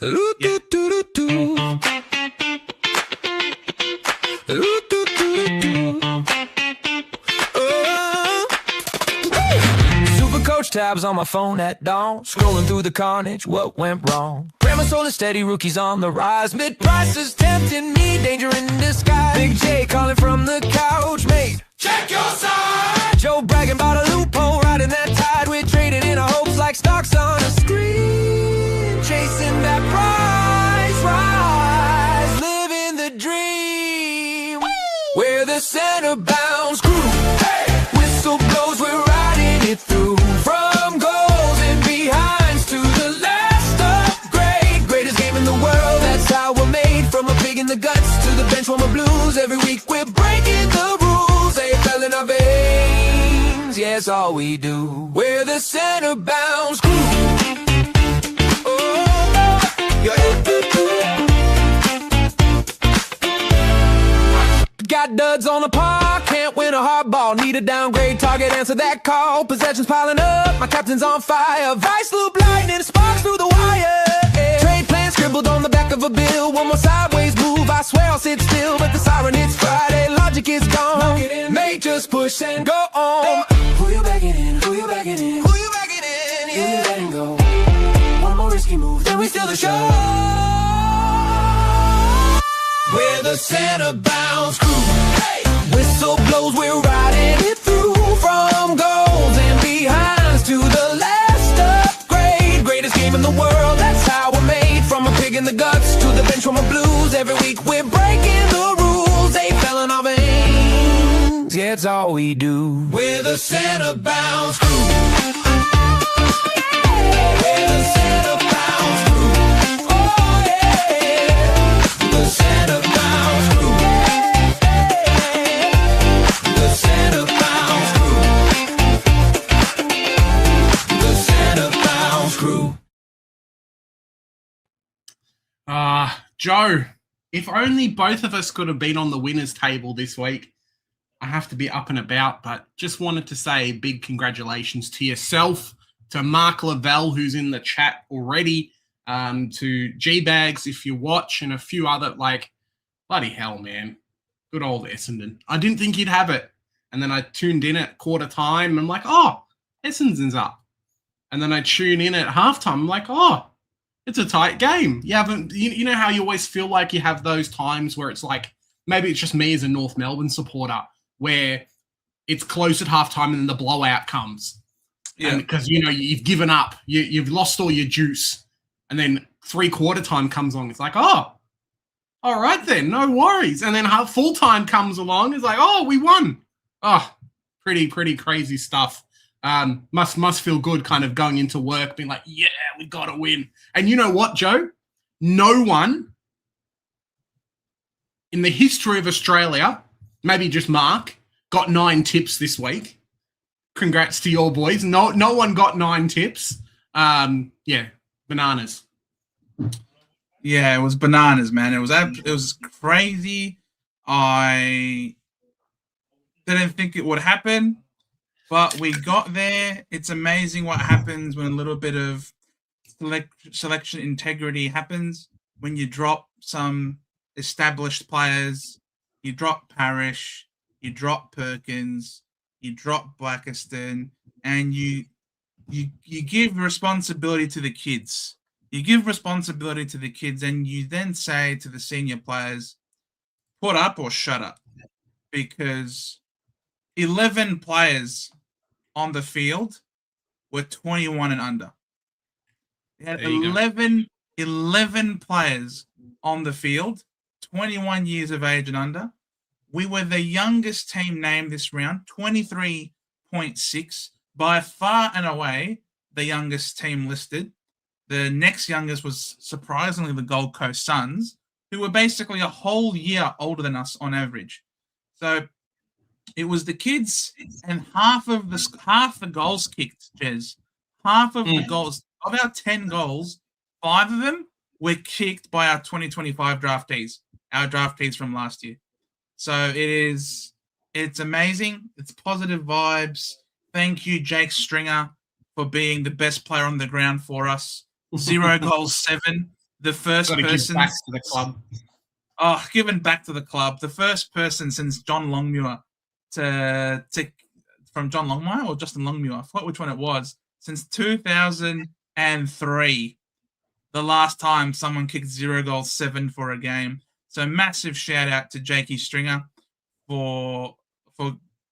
Supercoach tabs on my phone at dawn, scrolling through the carnage, what went wrong? Grammar soul is steady, rookies on the rise, mid-prices tempting me, danger in disguise. Big J calling from the couch, mate, check your side. Joe bragging about a loophole, riding that tide, we're trading in our hopes like stocks on a screen, chasing that price rise, living the dream. Woo! We're the center bound crew, hey! Whistle blows, we're riding it through. From goals and behinds to the last upgrade, greatest game in the world, that's how we're made. From a pig in the guts to the bench warmer blues, every week we're breaking the rules. They fell in our veins, yeah, it's all we do. We're the center bound crew. Got duds on the park, can't win a hard ball. Need a downgrade, target, answer that call. Possessions piling up, my captain's on fire. Vice loop lightning, sparks through the wire. Yeah. Trade plan scribbled on the back of a bill. One more sideways move, I swear I'll sit still. But the siren hits Friday, logic is gone. Mate, just push and go on. Who you backing in, who you backing in? Who you backing in, yeah. Who you letting go? One more risky move, then we steal the show. We're the center bound crew. Hey! Whistle blows, we're riding it through. From goals and behinds to the last upgrade, greatest game in the world, that's how we're made. From a pig in the guts to the bench from a blues, every week we're breaking the rules. They fell in our veins, yeah, it's all we do. We're the center bound crew. We're the center bound crew. Oh yeah, the center bound crew. The center bound crew. The center bound crew. Joe, if only both of us could have been on the winners table this week. I have to be up and about, but just wanted to say big congratulations to yourself, to Mark Lavelle, who's in the chat already, to G-Bags, if you watch, and a few other, bloody hell, man. Good old Essendon. I didn't think he'd have it. And then I tuned in at quarter time, and I'm like, oh, Essendon's up. And then I tune in at halftime. I'm like, oh, it's a tight game. You know how you always feel like you have those times where it's like, maybe it's just me as a North Melbourne supporter, where it's close at halftime and then the blowout comes. Yeah. Because, you've given up. You've lost all your juice. And then three-quarter time comes along. It's like, oh, all right then, no worries. And then full time comes along. It's like, oh, we won. Oh, pretty crazy stuff. Must feel good kind of going into work, being like, yeah, we got to win. And you know what, Joe? No one in the history of Australia, maybe just Mark, got 9 tips this week. Congrats to your boys. No one got 9 tips. Yeah, bananas. Yeah, it was bananas, man. It was crazy. I didn't think it would happen, but we got there. It's amazing what happens when a little bit of selection integrity happens. When you drop some established players, you drop Parrish, you drop Perkins, you drop Blackiston, and you give responsibility to the kids. You give responsibility to the kids, and you then say to the senior players, put up or shut up. Because 11 players on the field were 21 and under. They had 11 players on the field, 21 years of age and under. We were the youngest team named this round, 23.6, by far and away the youngest team listed. The next youngest was surprisingly the Gold Coast Suns, who were basically a whole year older than us on average. So it was the kids, and half the goals kicked, Jez. Half of the goals, of our 10 goals, 5 of them were kicked by our 2025 draftees, our draftees from last year. So it's amazing. It's positive vibes. Thank you, Jake Stringer, for being the best player on the ground for us. 0 goals, 7. the first Got to give person. back to the club. Oh, giving back to the club. The first person since John Longmuir from John Longmire or Justin Longmuir. I forgot which one it was. Since 2003, the last time someone kicked 0 goals, 7 for a game. So massive shout out to Jakey Stringer for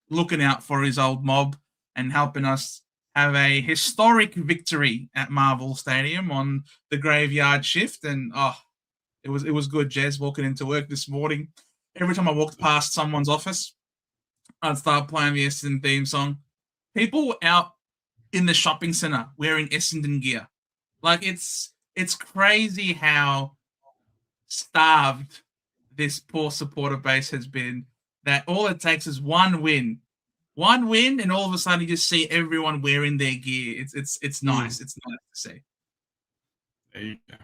looking out for his old mob and helping us have a historic victory at Marvel Stadium on the graveyard shift. And it was good, Jez, walking into work this morning. Every time I walked past someone's office, I'd start playing the Essendon theme song. People were out in the shopping centre wearing Essendon gear. Like, it's crazy how starved this poor supporter base has been, that all it takes is one win, and all of a sudden you just see everyone wearing their gear. It's nice. It's nice to see. There you go.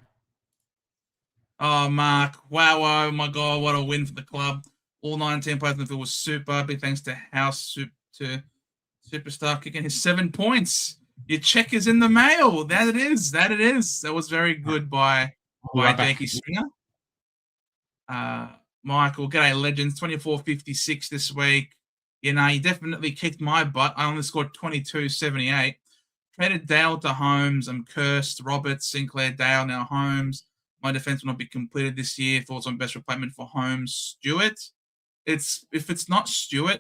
Oh, Mark. Wow. Oh, my God. What a win for the club. All 19 players in the field was super. Big thanks to Superstar kicking his 7 points. Your check is in the mail. That it is. That was very good by Jakey Stringer. Michael, g'day, legends. 24.56 this week. You know, he definitely kicked my butt. I only scored 22.78. Traded Dale to Holmes. I'm cursed. Roberts, Sinclair, Dale, now Holmes. My defense will not be completed this year. Thoughts on best replacement for Holmes? Stewart. If it's not Stewart,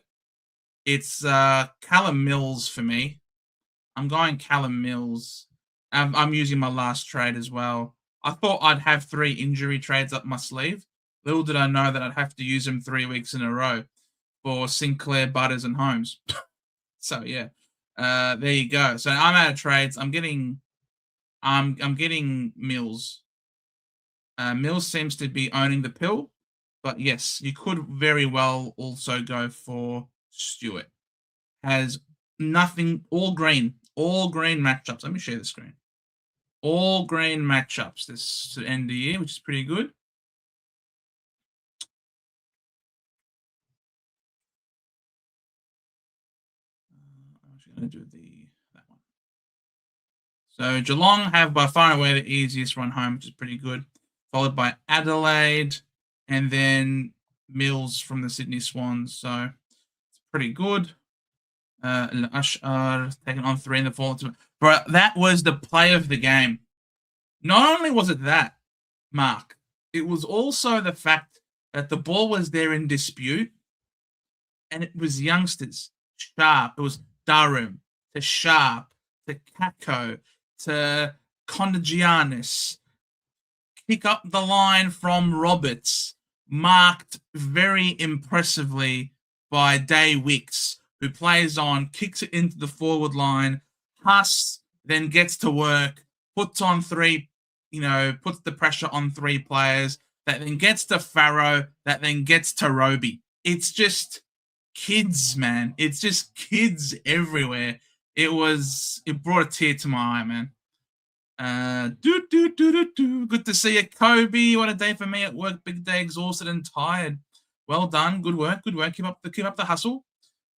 it's Callum Mills for me. I'm going Callum Mills. I'm using my last trade as well. I thought I'd have 3 injury trades up my sleeve. Little did I know that I'd have to use them 3 weeks in a row for Sinclair, Butters, and Holmes. So yeah, there you go. So I'm out of trades. I'm getting Mills. Mills seems to be owning the pill, but yes, you could very well also go for Stewart. Has nothing, all green matchups. Let me share the screen. All green matchups this to end the year, which is pretty good. I'm just going to do that one. So Geelong have by far and away the easiest run home, which is pretty good, followed by Adelaide and then Mills from the Sydney Swans. So it's pretty good. Ashar taking on 3 in the fall. But that was the play of the game. Not only was it that, Mark, it was also the fact that the ball was there in dispute, and it was youngsters. Sharp. It was Durham to Sharp to Kako to Condagianis. Pick up the line from Roberts, marked very impressively by Day Wicks, who plays on, kicks it into the forward line. Huss then gets to work, puts on 3, puts the pressure on 3 players, that then gets to Farrow, that then gets to Roby. It's just kids, man. It's just kids everywhere. It brought a tear to my eye, man. Good to see you, Kobe. What a day for me at work. Big day, exhausted and tired. Well done. Good work. Keep up the hustle.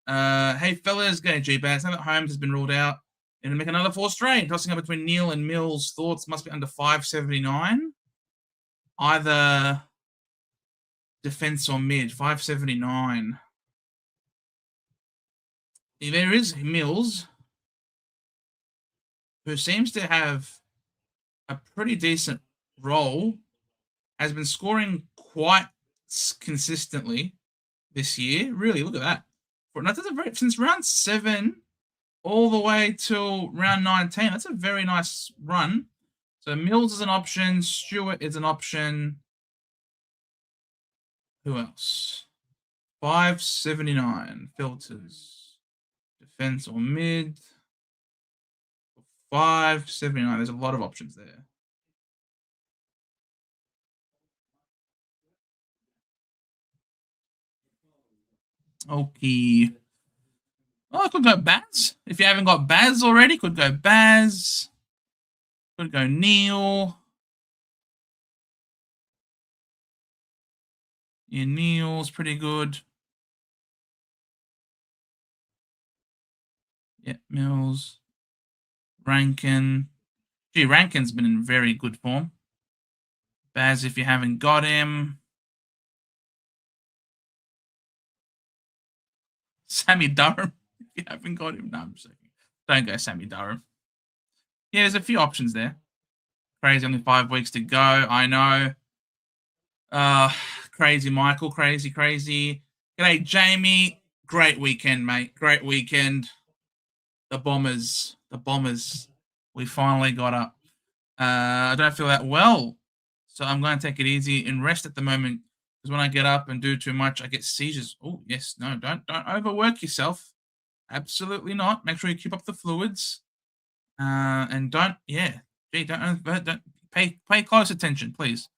Hey fellas, go G-Bags. Now that Holmes has been ruled out, and make another 4 straight. Tossing up between Neil and Mills. Thoughts must be under 579. Either defense or mid. 579. There is Mills, who seems to have a pretty decent role, has been scoring quite consistently this year. Really, look at that. Since round 7 all the way till round 19, that's a very nice run. So Mills is an option. Stewart is an option. Who else? 579 filters. Defense or mid. 579. There's a lot of options there. Okay. Oh, I could go Baz. If you haven't got Baz already, could go Baz. Could go Neil. Yeah, Neil's pretty good. Yeah, Mills. Rankin. Gee, Rankin's been in very good form. Baz, if you haven't got him. Sammy Durham, if you haven't got him. No, I'm just joking. Don't go Sammy Durham. Yeah, there's a few options there. Crazy, only 5 weeks to go. I know. Crazy Michael, crazy. G'day, Jamie. Great weekend, mate. Great weekend. The Bombers. We finally got up. I don't feel that well, so I'm going to take it easy and rest at the moment. Because when I get up and do too much, I get seizures. Oh, yes, no, don't overwork yourself. Absolutely not. Make sure you keep up the fluids. And don't pay close attention, please.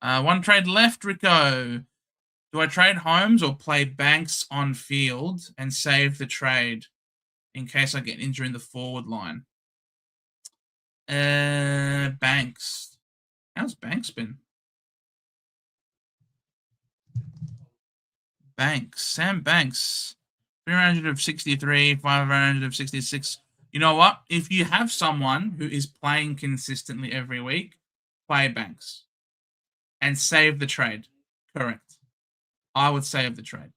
One trade left, Rico. Do I trade Holmes or play Banks on field and save the trade in case I get injured in the forward line? Banks. How's Banks been? Sam Banks. 363, 566. You know what? If you have someone who is playing consistently every week, play Banks and save the trade. Correct. I would save the trade.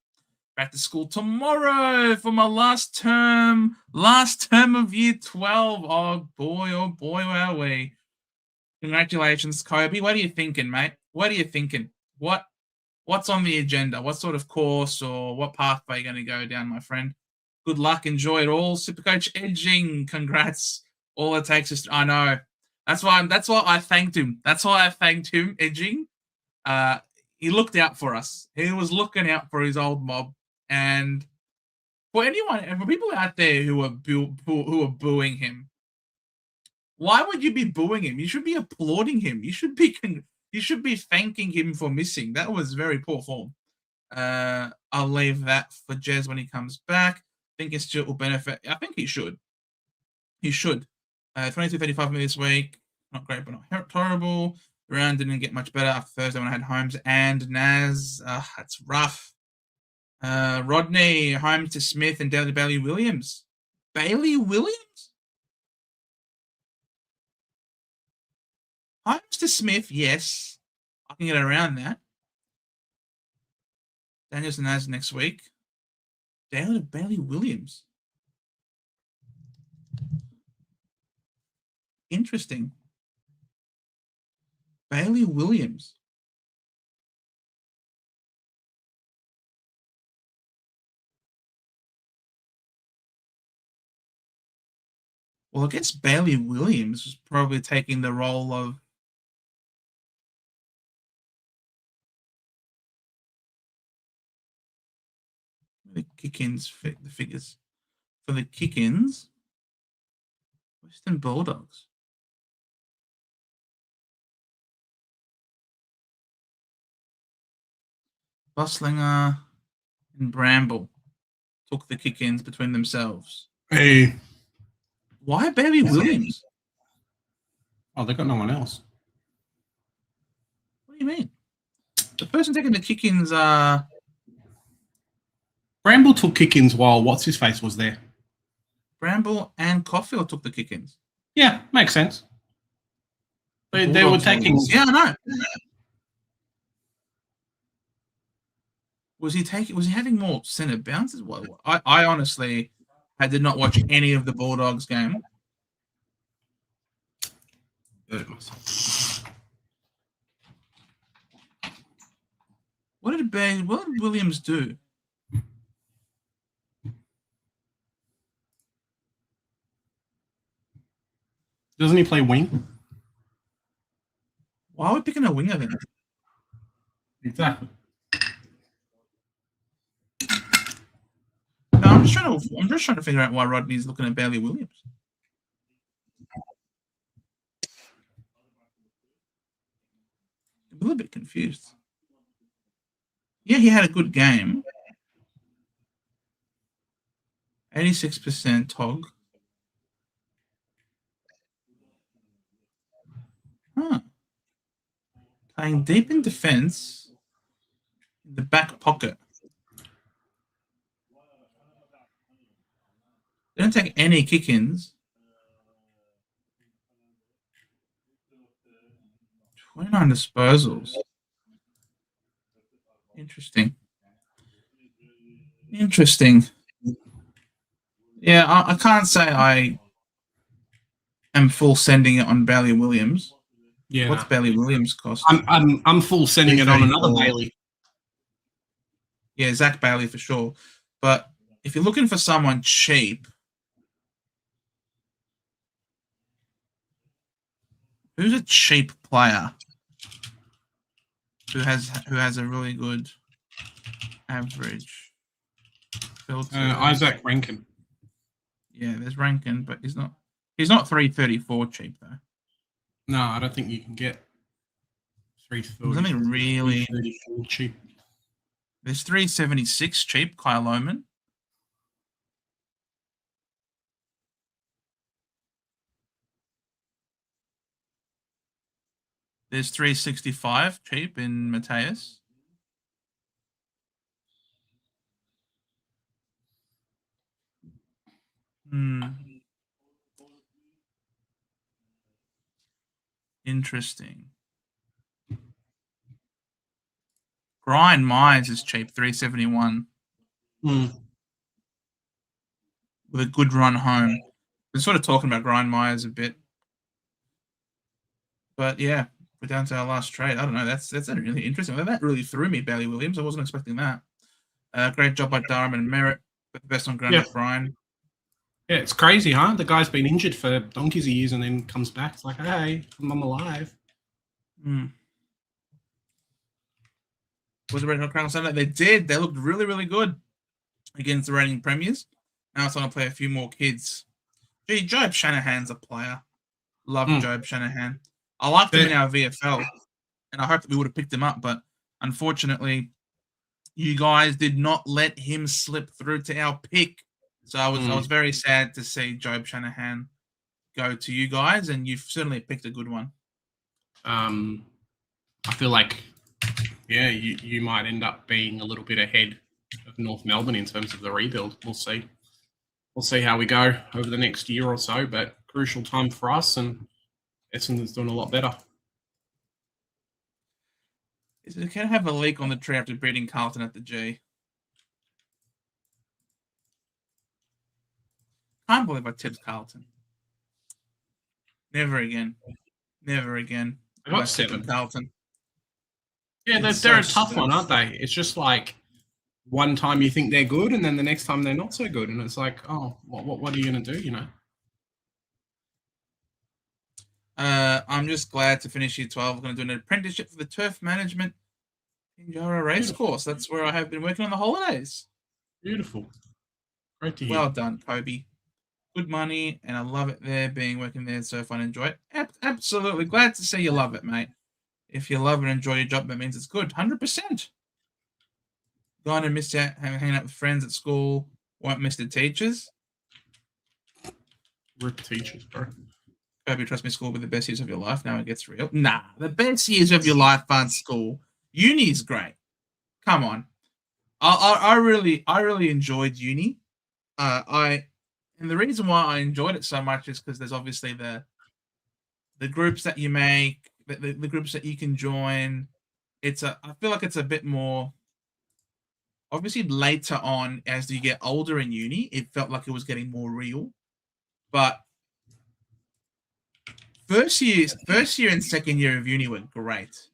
Back to school tomorrow for my last term of year 12. Oh boy, where are we? Congratulations, Kobe. What are you thinking, mate? What are you thinking? What's on the agenda? What sort of course or what pathway are you going to go down, my friend? Good luck. Enjoy it all. Supercoach Edging. Congrats. All it takes is I know. That's why I thanked him. Edging. He looked out for us. He was looking out for his old mob. And for people out there who are booing him, why would you be booing him? You should be applauding him. You should be thanking him for missing. That was very poor form. I'll leave that for Jez when he comes back. I think Stuart will benefit. I think he should. 22-35 this week. Not great, but not horrible. The round didn't get much better after Thursday when I had Holmes and Naz. That's rough. Rodney, Holmes to Smith and Bailey Williams. Bailey Williams? Holmes to Smith, yes. I can get around that. Daniels and Naz next week. Down to Bailey Williams. Interesting. Bailey Williams. Well, I guess Bailey Williams was probably taking the role of the kick-ins, the figures for the kick-ins. Western Bulldogs. Buslinger and Bramble took the kick-ins between themselves. Hey. Why Bailey Williams? Oh, they got no one else. What do you mean? The person taking the kick-ins Bramble took kick-ins while what's-his-face was there. Bramble and Caulfield took the kick-ins. Yeah, makes sense. They were taking... Yeah, I know. Was he having more center bounces? Well, I honestly did not watch any of the Bulldogs game. What did Williams do? Doesn't he play wing? Why are we picking a winger then? Exactly. No, I'm just trying to figure out why Rodney's looking at Bailey Williams. I'm a little bit confused. Yeah, he had a good game. 86% Tog. Playing deep in defense in the back pocket. They don't take any kick-ins. 29 disposals. Interesting. Yeah, I can't say I am full sending it on Bailey Williams. Yeah. What's Bailey Williams cost? I'm full sending it on another Bailey. Yeah, Zach Bailey for sure. But if you're looking for someone cheap, who's a cheap player who has a really good average? Isaac Rankin. Yeah, there's Rankin, but he's not 334 cheap though. No, I don't think you can get 330. Something really 334 cheap. There's 376 cheap, Kyle Lohman. There's 365 cheap in Mateus. Interesting. Brian Myers is cheap, 371. With a good run home. We're sort of talking about Brian Myers a bit. But yeah, we're down to our last trade. I don't know. That's really interesting. That really threw me, Bailey Williams. I wasn't expecting that. Great job by Durham and Merritt. But the best on ground with Brian. Yeah, it's crazy, huh? The guy's been injured for donkeys of years and then comes back. It's like, hey, I'm alive. Was it Red Hot Crown Sunday? They did. They looked really, really good against the reigning premiers. Now it's time to play a few more kids. Gee, Job Shanahan's a player. Love Job Shanahan. I liked him in our VFL, and I hope that we would have picked him up, but unfortunately, you guys did not let him slip through to our pick. So I was very sad to see Job Shanahan go to you guys, and you've certainly picked a good one. I feel like, yeah, you might end up being a little bit ahead of North Melbourne in terms of the rebuild. We'll see. We'll see how we go over the next year or so, but crucial time for us, and Essendon's doing a lot better. Is it going to have a leak on the tree after beating Carlton at the G? Can't believe I tipped Carlton. Never again. Never again. I got 7. Carlton. Yeah, they're a tough one, aren't they? It's just like one time you think they're good, and then the next time they're not so good, and it's like, oh, what are you going to do? You know. I'm just glad to finish year 12. I'm going to do an apprenticeship for the turf management in Jara Racecourse. That's where I have been working on the holidays. Beautiful. Great to hear. Well done, Kobe. Good money, and I love it there, working there, so fun, enjoy it. Absolutely. Glad to see you love it, mate. If you love and enjoy your job, that means it's good. 100%. Going to miss out hanging out with friends at school, won't miss the teachers. Rip teachers, bro. Kobe, trust me, school will be the best years of your life. Now it gets real. Nah, the best years of your life aren't school. Uni's great. Come on. I really enjoyed uni. And the reason why I enjoyed it so much is because there's obviously the groups that you make, the groups that you can join. I feel like it's a bit more. Obviously, later on, as you get older in uni, it felt like it was getting more real. But first year and second year of uni were great.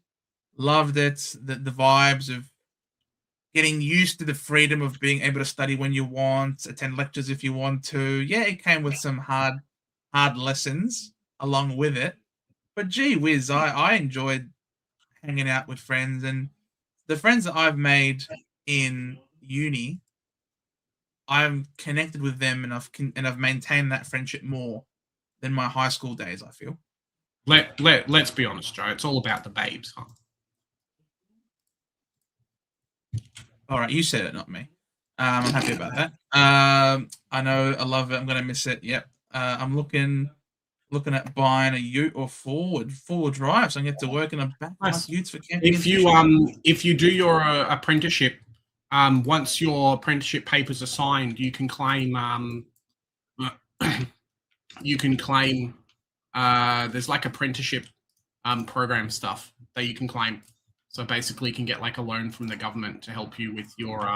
Loved it. The vibes of getting used to the freedom of being able to study when you want, attend lectures if you want to. Yeah, it came with some hard lessons along with it. But gee whiz, I enjoyed hanging out with friends, and the friends that I've made in uni, I'm connected with them, and I've maintained that friendship more than my high school days, I feel. Let's be honest, Joe. It's all about the babes, huh? All right, you said it, not me. I'm happy about that. I know, I love it. I'm going to miss it. Yep. I'm looking at buying a ute or forward drive, so I can get to work in a back nice. Utes for camping. If you do your apprenticeship, once your apprenticeship papers are signed, you can claim. There's like apprenticeship program stuff that you can claim. So basically, you can get like a loan from the government to help you with your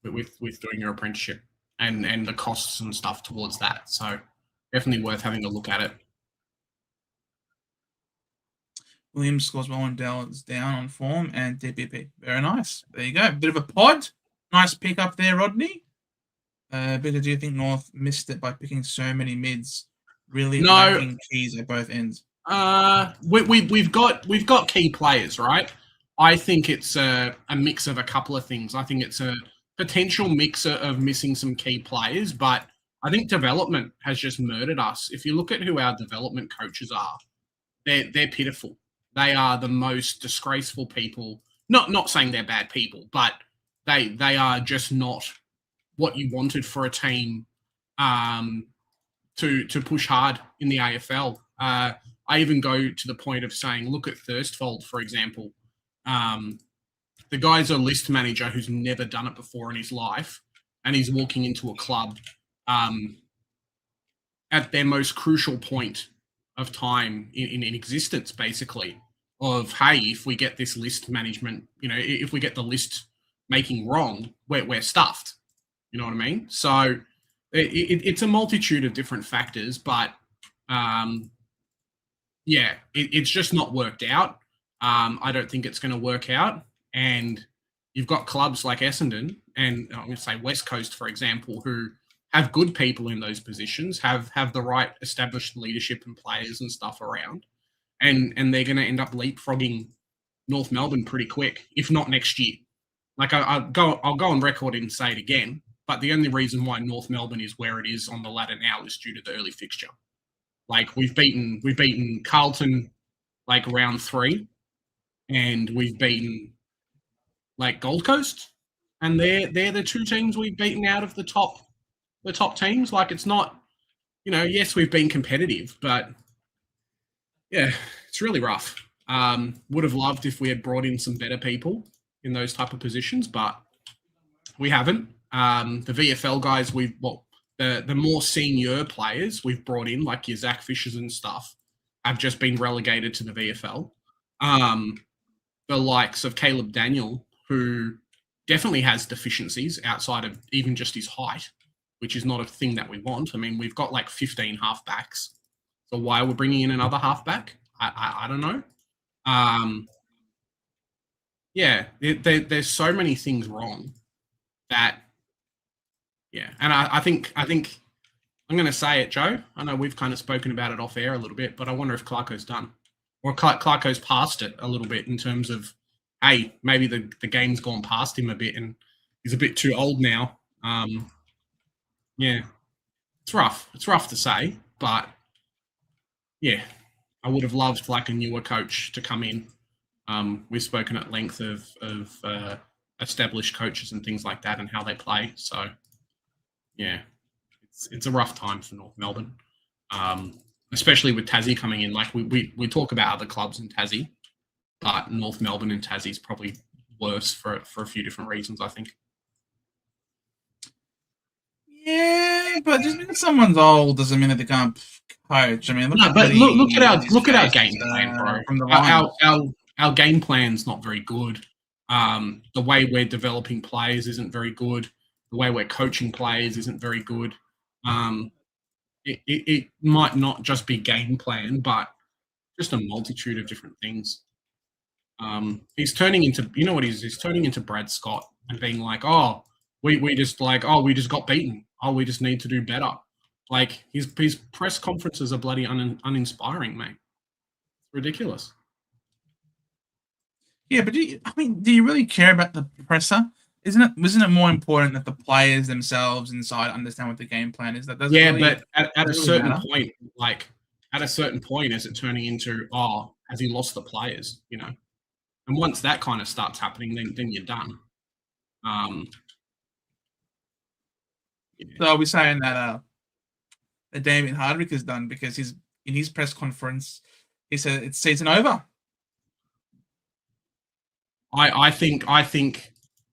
with doing your apprenticeship and the costs and stuff towards that. So definitely worth having a look at it. Williams scores well and Dell is down on form and DPP. Very nice. There you go. Bit of a pod. Nice pick up there, Rodney. But do you think North missed it by picking so many mids? Really lacking keys at both ends. We've got key players, right? I think it's a mix of a couple of things. I think it's a potential mixer of missing some key players, but I think development has just murdered us. If you look at who our development coaches are, they're pitiful. They are the most disgraceful people. Not saying they're bad people, but they are just not what you wanted for a team to push hard in the AFL. I even go to the point of saying, look at Thirstfold, for example. The guy's a list manager who's never done it before in his life, and he's walking into a club at their most crucial point of time in existence, basically, of, hey, if we get this list management, if we get the list making wrong, we're stuffed. You know what I mean? So it's a multitude of different factors, but it's just not worked out. I don't think it's going to work out. And you've got clubs like Essendon and I'm going to say West Coast, for example, who have good people in those positions, have the right established leadership and players and stuff around. And they're going to end up leapfrogging North Melbourne pretty quick, if not next year. Like I'll go on record and say it again, but the only reason why North Melbourne is where it is on the ladder now is due to the early fixture. Like we've beaten Carlton like round 3, and we've beaten like Gold Coast, and they're the 2 teams we've beaten out of the top teams. Like it's not, yes, we've been competitive, but yeah, it's really rough. Would have loved if we had brought in some better people in those type of positions, but we haven't. The VFL guys, the more senior players we've brought in, like your Zach Fishers and stuff, have just been relegated to the VFL. The likes of Caleb Daniel, who definitely has deficiencies outside of even just his height, which is not a thing that we want. I mean, we've got like 15 halfbacks. So why are we bringing in another halfback? I don't know. There's so many things wrong that, and I think I'm going to say it, Joe. I know we've kind of spoken about it off air a little bit, but I wonder if Clarko's done. Or Clarko's past it a little bit in terms of, hey, maybe the game's gone past him a bit and he's a bit too old now. It's rough. It's rough to say, but yeah, I would have loved like a newer coach to come in. We've spoken at length of established coaches and things like that and how they play. So yeah, it's a rough time for North Melbourne. Especially with Tassie coming in. Like we talk about other clubs in Tassie, but North Melbourne and Tassie is probably worse for a few different reasons, I think. Yeah, but just because someone's old doesn't mean that they can't coach. I mean, look at our game plan, bro. From our game plan's not very good. The way we're developing players isn't very good. The way we're coaching players isn't very good. It might not just be game plan, but just a multitude of different things. He's turning into, he's turning into Brad Scott and being like, oh, we just got beaten. Oh, we just need to do better. Like his press conferences are bloody uninspiring, mate. It's ridiculous. Yeah, but do you really care about the presser? Isn't it more important that the players themselves inside understand what the game plan is? That doesn't. Yeah, really, but at a certain point, is it turning into, oh, has he lost the players? And once that kind of starts happening, then you're done. So are we saying that Damien Hardwick is done because in his press conference he said it's season over? I think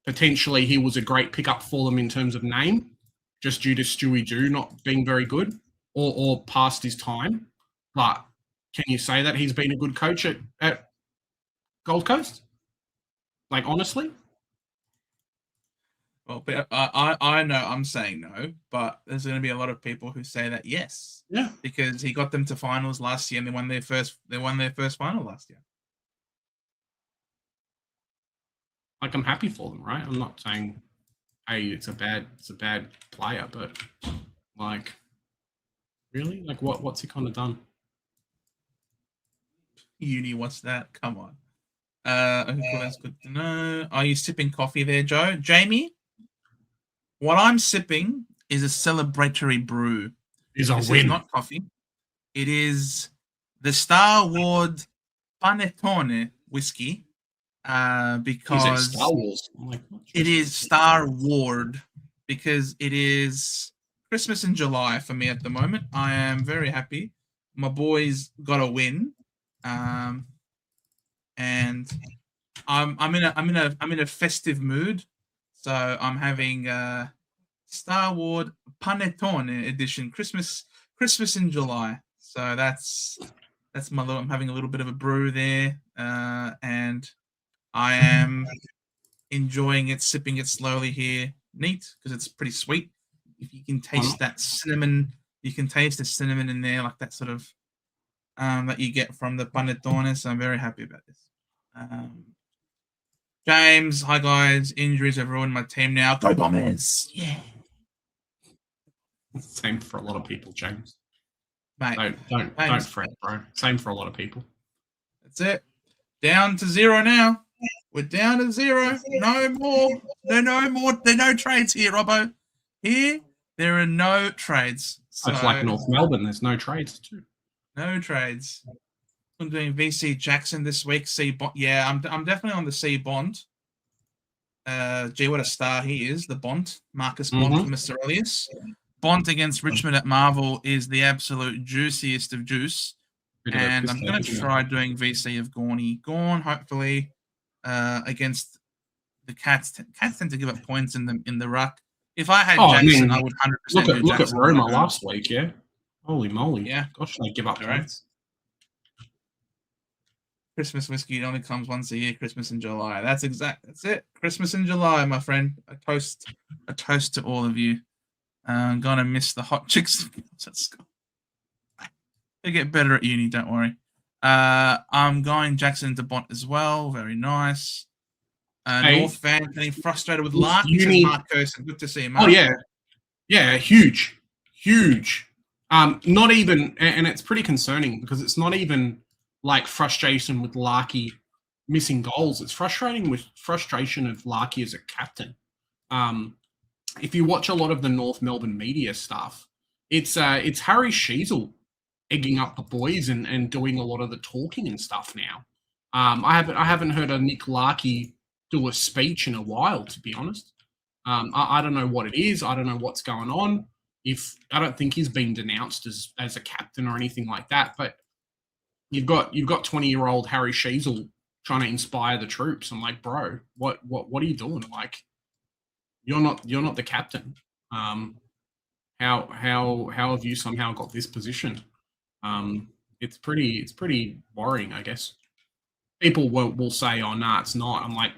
potentially he was a great pickup for them in terms of name, just due to Stewie Dew not being very good or past his time. But Can you say that he's been a good coach at Gold Coast? Like, honestly? Well, but I know I'm saying no, but there's going to be a lot of people who say that yes. Yeah. Because he got them to finals last year and they won their first final last year. Like, I'm happy for them, right? I'm not saying, hey, it's a bad player, but like, really? Like, what's he kind of done? Uni, what's that? Come on. That's good to know. Are you sipping coffee there, Joe? Jamie? What I'm sipping is a celebratory brew. Is a This win. is not coffee. It is the Star Wars Panettone whiskey. Because Star Wars. Like, it is Star Ward because it is Christmas in July for me at the moment. I am very happy. My boys got a win, and I'm in a festive mood. So I'm having Star Wars Panettone edition Christmas in July. So that's my little. I'm having a little bit of a brew there, and I am enjoying it, sipping it slowly here. Neat, because it's pretty sweet. If you can taste that cinnamon, you can taste the cinnamon in there, like that sort of that you get from the panettone. So I'm very happy about this. James, hi guys. Injuries have ruined my team now. Go Bombers! Yeah. Same for a lot of people, James. Mate, don't fret, bro. Same for a lot of people. That's it. Down to 0 now. We're down to 0. No more. There are no trades here, Robbo. Here, there are no trades. So, it's like North Melbourne. There's no trades too. No trades. I'm doing VC Jackson this week. C Bond. Yeah, I'm definitely on the C Bond. Gee, what a star he is. The Bond. Marcus Bond from Mr. Elias. Bond against Richmond at Marvel is the absolute juiciest of juice. And I'm going to try doing VC of Gone, hopefully, against the Cats. Cats tend to give up points in the ruck. If I had Jackson, I would 100% look at Roma last week, yeah? Holy moly. Yeah. Gosh, they give up points. Christmas whiskey only comes once a year, Christmas in July. That's it. Christmas in July, my friend. A toast to all of you. I'm going to miss the hot chicks. They get better at uni, don't worry. I'm going Jackson to Bont as well. Very nice. North fan getting frustrated with Larky, says Marcos. Good to see him. Oh, yeah. Yeah, huge. Not even, and it's pretty concerning because it's not even like frustration with Larky missing goals. It's frustration of Larky as a captain. If you watch a lot of the North Melbourne media stuff, it's Harry Sheasel egging up the boys and doing a lot of the talking and stuff now. I haven't heard a Nick Larky do a speech in a while, to be honest. I don't know what it is. I don't know what's going on. I don't think he's been denounced as a captain or anything like that. But you've got 20-year-old Harry Sheasel trying to inspire the troops. I'm like, bro, what are you doing? Like, you're not the captain. How have you somehow got this position? It's pretty worrying, I guess. People will say, oh, nah, it's not. I'm like,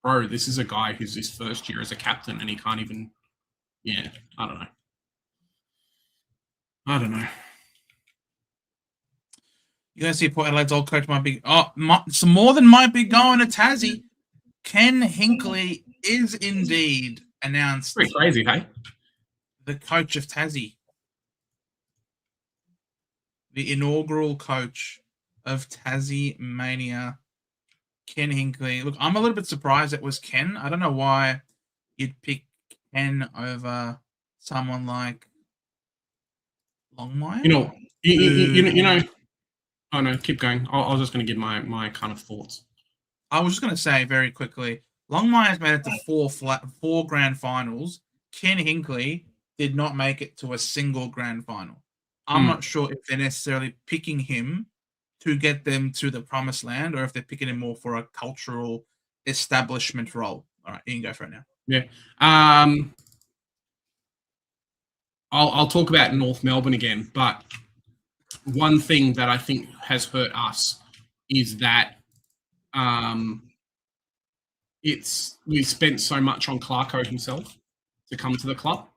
bro, this is a guy who's his first year as a captain and he can't even, I don't know. You guys see Port Adelaide's old coach might be, some more than might be going to Tassie. Ken Hinkley is indeed announced. Pretty crazy, hey? The coach of Tassie. The inaugural coach of Tassie Mania, Ken Hinkley. Look, I'm a little bit surprised it was Ken. I don't know why you'd pick Ken over someone like Longmire. You know. Oh no, keep going. I was just going to give my kind of thoughts. I was just going to say very quickly, Longmire's made it to four grand finals. Ken Hinkley did not make it to a single grand final. I'm not sure if they're necessarily picking him to get them to the promised land or if they're picking him more for a cultural establishment role. All right, you can go for it now. Yeah. I'll talk about North Melbourne again, but one thing that I think has hurt us is that we spent so much on Clarko himself to come to the club.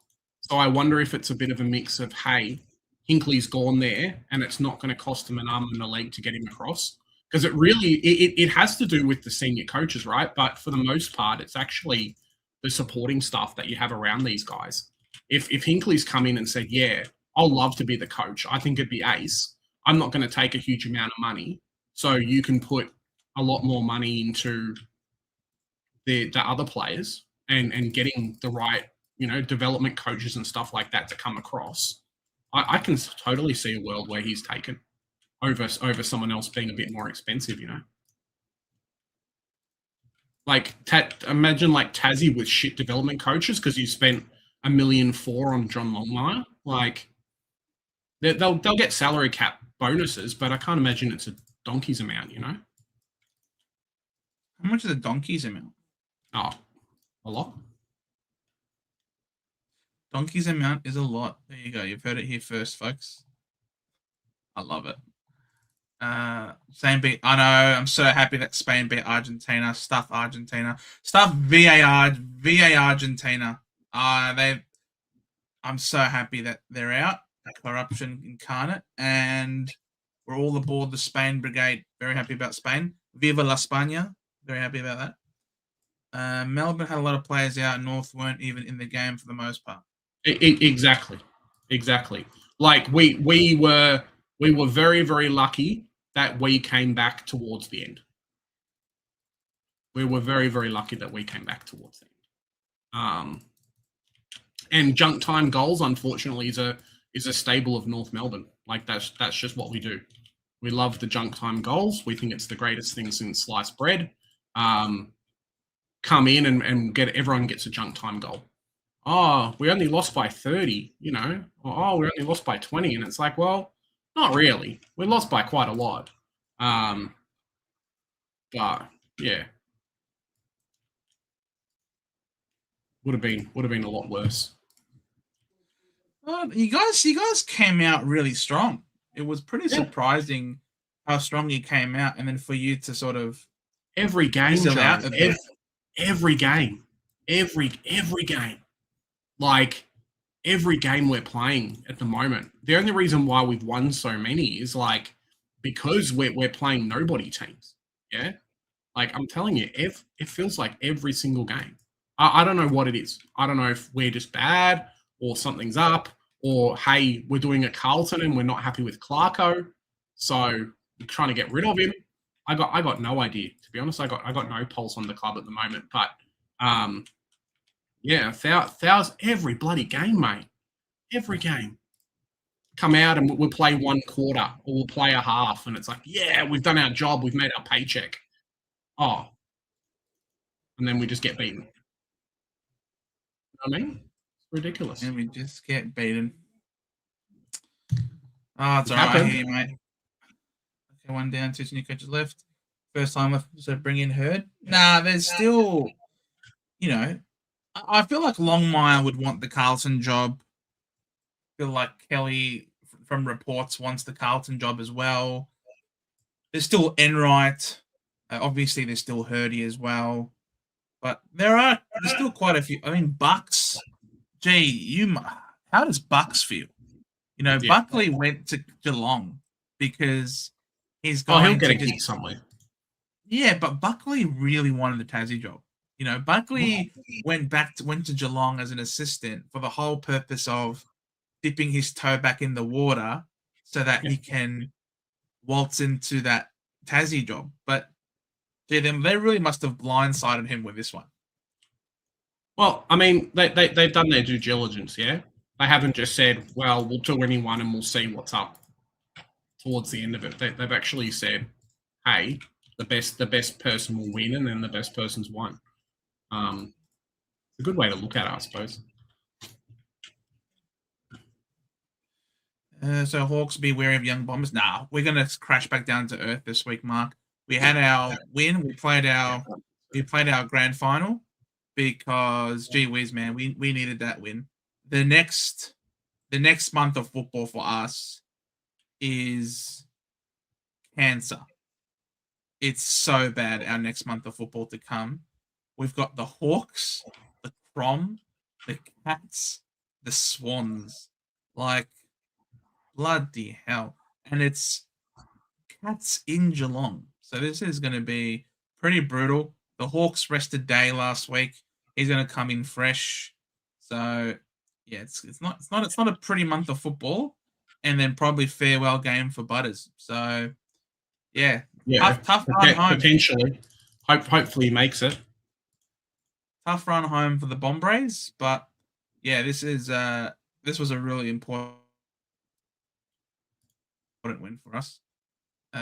So I wonder if it's a bit of a mix of, hey, Hinkley's gone there and it's not going to cost him an arm and a leg to get him across. Because it has to do with the senior coaches, right? But for the most part, it's actually the supporting staff that you have around these guys. If Hinkley's come in and said, yeah, I'll love to be the coach, I think it'd be ace. I'm not going to take a huge amount of money. So you can put a lot more money into the other players and getting the right, development coaches and stuff like that to come across. I can totally see a world where he's taken over someone else being a bit more expensive, Like, imagine like Tassie with shit development coaches because you spent $1.4 million on John Longmire. Like, they'll get salary cap bonuses, but I can't imagine it's a donkey's amount, How much is a donkey's amount? Oh, a lot. Donkey's amount is a lot. There you go. You've heard it here first, folks. I love it. Spain beat. I know. I'm so happy that Spain beat Argentina. Stuff Argentina. Stuff VAR Argentina. I'm so happy that they're out. Corruption incarnate, and we're all aboard the Spain brigade. Very happy about Spain. Viva la España. Very happy about that. Melbourne had a lot of players out. North weren't even in the game for the most part. Exactly. Like we were very, very lucky that we came back towards the end. We were very, very lucky that we came back towards the end. And junk time goals, unfortunately, is a staple of North Melbourne. Like that's just what we do. We love the junk time goals. We think it's the greatest thing since sliced bread. Come in and everyone gets a junk time goal. Oh, we only lost by 30, Oh, we only lost by 20. And it's like, well, not really. We lost by quite a lot. But yeah. Would have been a lot worse. Well, you guys came out really strong. It was pretty surprising how strong you came out, and then for you to sort of every game, every game. Like every game we're playing at the moment. The only reason why we've won so many is like because we're playing nobody teams. Yeah. Like I'm telling you, it feels like every single game. I don't know what it is. I don't know if we're just bad or something's up or, hey, we're doing a Carlton and we're not happy with Clarko. So we're trying to get rid of him. I got no idea. To be honest, I got no pulse on the club at the moment. But yeah, thousand every bloody game, mate. Every game. Come out and we'll play one quarter or we'll play a half. And it's like, yeah, we've done our job. We've made our paycheck. Oh. And then we just get beaten. You know what I mean? It's ridiculous. And we just get beaten. Oh, it's all right. I hear you, mate. Okay, one down, two new coaches left. First time left, so bring in Hurd. Nah, there's still, I feel like Longmire would want the Carlton job. I feel like Kelly, from reports, wants the Carlton job as well. There's still Enright. Obviously, there's still Hurdy as well. But there's still quite a few. I mean, Bucks. Gee, how does Bucks feel? Buckley went to Geelong because he's going he'll get a gig somewhere. Yeah, but Buckley really wanted the Tassie job. Buckley went to Geelong as an assistant for the whole purpose of dipping his toe back in the water so that he can waltz into that Tassie job. But they really must have blindsided him with this one. Well, I mean, they've done their due diligence, yeah? They haven't just said, well, we'll do anyone and we'll see what's up towards the end of it. They've actually said, hey, the best person will win and then the best person's won. It's a good way to look at it, I suppose. So Hawks, be wary of young Bombers. Nah, we're going to crash back down to earth this week, Mark. We had our win. We played our grand final because, gee whiz, man, we needed that win. The next month of football for us is cancer. It's so bad, our next month of football to come. We've got the Hawks, the Crom, the Cats, the Swans. Like, bloody hell. And it's Cats in Geelong. So this is going to be pretty brutal. The Hawks rested day last week. He's going to come in fresh. So yeah, it's not a pretty month of football. And then probably farewell game for Butters. So yeah, tough run home. Potentially. Hopefully he makes it. Tough run home for the Bombers, but yeah, this was a really important win for us.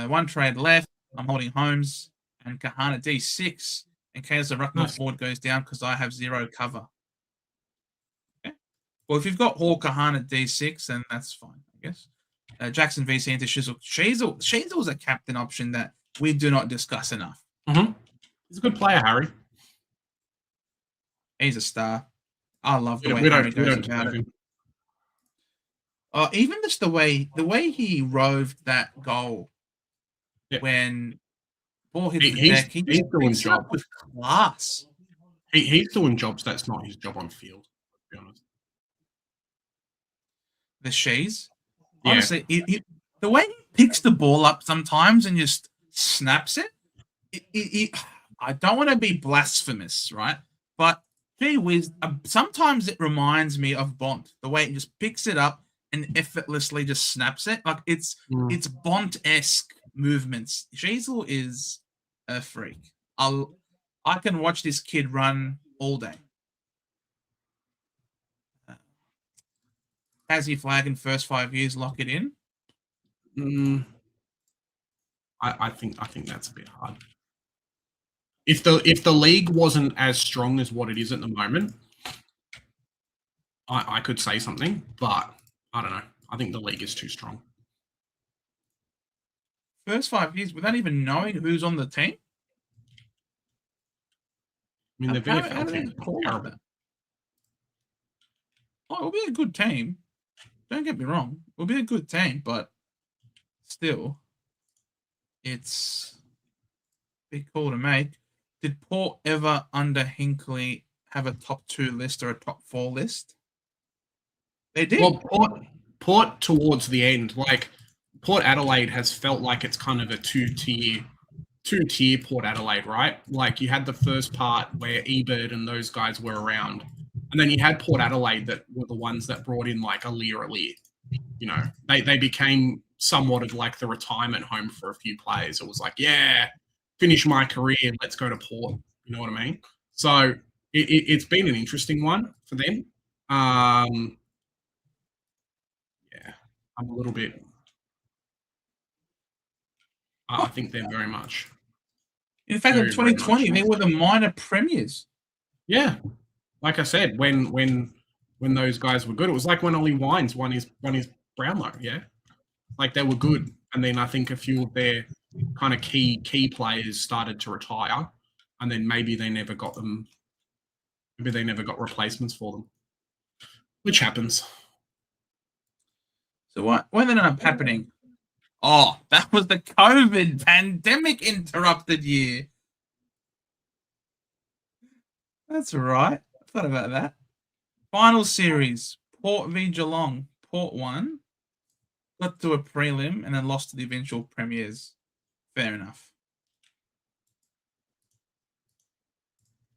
One trade left. I'm holding Holmes and Kahana D6 in case the Ruckman forward goes down because I have 0 cover. Okay. Well, if you've got Hall Kahana D6, then that's fine, I guess. Jackson VC into Shizzle. Shizzle's a captain option that we do not discuss enough. Mm-hmm. He's a good player, Harry. He's a star. I love the way Harry goes about it. Even just the way he roved that goal when ball hit the deck, he's doing jobs with class. He's doing jobs that's not his job on field, to be honest. The Shees. Honestly, the way he picks the ball up sometimes and just snaps it, I don't want to be blasphemous, right? But gee whiz, sometimes it reminds me of Bont, the way he just picks it up and effortlessly just snaps it. Like it's Bont-esque movements. Sheasel is a freak. I can watch this kid run all day. Tassie flag in first 5 years, lock it in. I think that's a bit hard. If the league wasn't as strong as what it is at the moment, I could say something, but I don't know. I think the league is too strong. First 5 years without even knowing who's on the team? I mean, the VFL team is terrible. Oh, it'll be a good team. Don't get me wrong. It'll be a good team, but still, it's a big call to make. Did Port ever under Hinkley have a top 2 list or a top 4 list? They did. Well, Port towards the end, like Port Adelaide has felt like it's kind of a two-tier Port Adelaide, right? Like you had the first part where Ebert and those guys were around. And then you had Port Adelaide that were the ones that brought in like Alir. You know, they became somewhat of like the retirement home for a few players. It was like, yeah, finish my career, let's go to Port. You know what I mean? So it's been an interesting one for them. Yeah, I'm a little bit. I think they're very much. In fact, in 2020, they were the minor premiers. Yeah. Like I said, when those guys were good, it was like when Ollie Wines won his Brownlow, yeah? Like they were good. And then I think a few of their kind of key players started to retire, and then maybe they never got replacements for them. Which happens. So what ended up happening? Oh, that was the COVID pandemic interrupted year. That's right. I thought about that. Final series, Port v Geelong. Port won, got to a prelim, and then lost to the eventual premiers. Fair enough.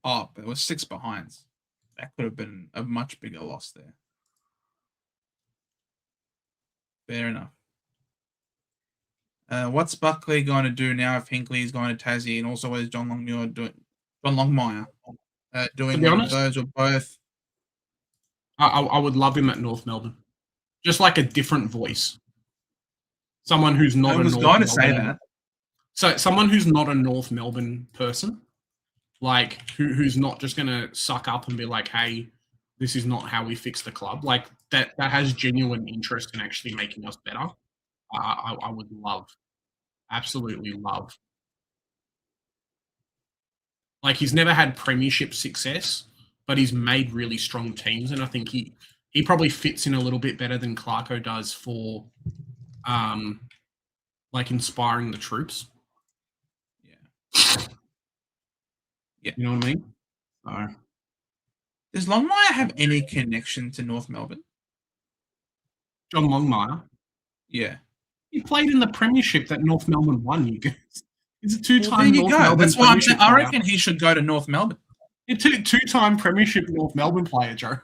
Oh, but it was 6 behinds. That could have been a much bigger loss there. Fair enough. What's Buckley going to do now if Hinkley is going to Tassie, and also what is John Longmire doing one of those or both? I would love him at North Melbourne. Just like a different voice. Someone who's not a North Melbourne. I was going to say that. So someone who's not a North Melbourne person, like who's not just going to suck up and be like, hey, this is not how we fix the club. Like that has genuine interest in actually making us better. I would love, absolutely love. Like he's never had premiership success, but he's made really strong teams. And I think he probably fits in a little bit better than Clarko does for like inspiring the troops. Yeah. You know what I mean? So, Does Longmire have any connection to North Melbourne? John Longmire, Yeah. he played in the premiership that North Melbourne won, you guys. He's a Well, two-time there you North go. Melbourne That's why I'm premiership saying I player. reckon he should go to North Melbourne. A two-time premiership North Melbourne player, Joe.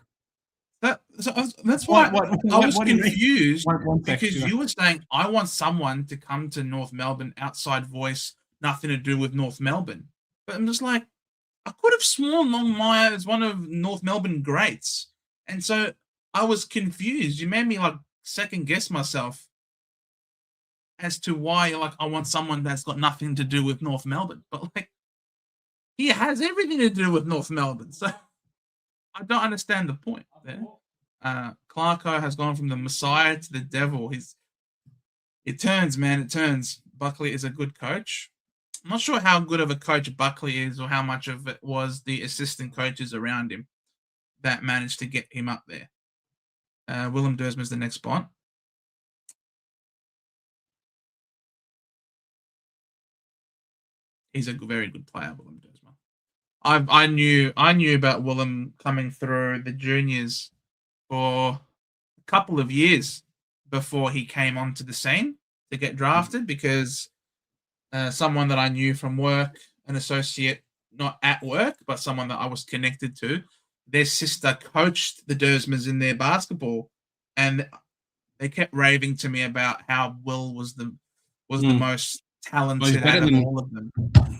That's why I was what do you mean? confused One sec, because yeah. you were saying I want someone to come to North Melbourne, outside voice, nothing to do with North Melbourne. But I'm just like, I could have sworn Longmire is one of North Melbourne greats, and so I was confused. You made me like second guess myself as to why like I want someone that's got nothing to do with North Melbourne, but like he has everything to do with North Melbourne, so I don't understand the point there. Clarko has gone from the Messiah to the devil. It turns, man. It turns. Buckley is a good coach. I'm not sure how good of a coach Buckley is, or how much of it was the assistant coaches around him that managed to get him up there. Willem Dersma is the next spot. He's a very good player, Willem Dersma. I knew about Willem coming through the juniors for a couple of years before he came onto the scene to get drafted, because someone that I knew from work, an associate, not at work, but someone that I was connected to, their sister coached the Dersmas in their basketball, and they kept raving to me about how Will was the most talented out of all of them.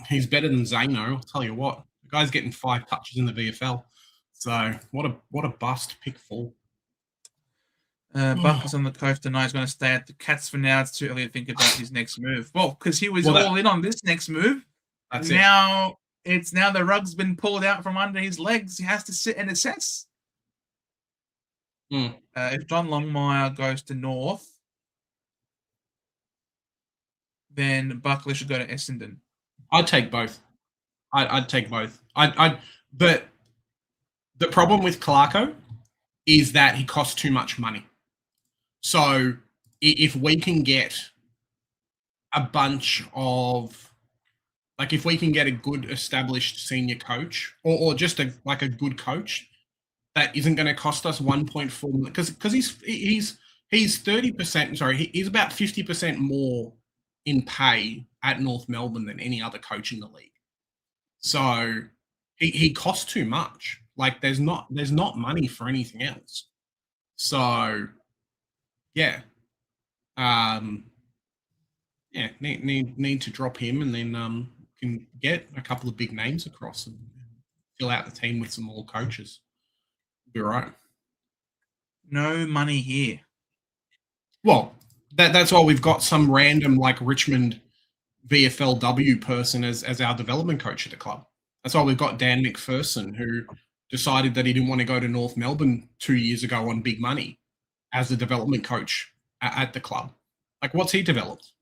He's better than Zano, I'll tell you what. The guy's getting 5 touches in the VFL. So what a bust pick 4. Buck is on the coast tonight. He's going to stay at the Cats for now. It's too early to think about his next move. Well, because he was all in on this next move. Now the rug's been pulled out from under his legs. He has to sit and assess. If John Longmire goes to North, then Buckley should go to Essendon. I'd take both. I'd take both. But the problem with Clarko is that he costs too much money. So if we can get a bunch of, like, if we can get a good established senior coach, or just a good coach that isn't going to cost us 1.4 million, because he's 30%. Sorry, he's about 50% more in pay at North Melbourne than any other coach in the league. So he costs too much. Like, there's not money for anything else. So yeah, need to drop him, and then can get a couple of big names across and fill out the team with some more coaches. Be right. No money here. Well, that's why we've got some random like Richmond VFLW person as our development coach at the club. That's why we've got Dan McPherson, who decided that he didn't want to go to North Melbourne 2 years ago on big money as the development coach at the club. Like, what's he developed?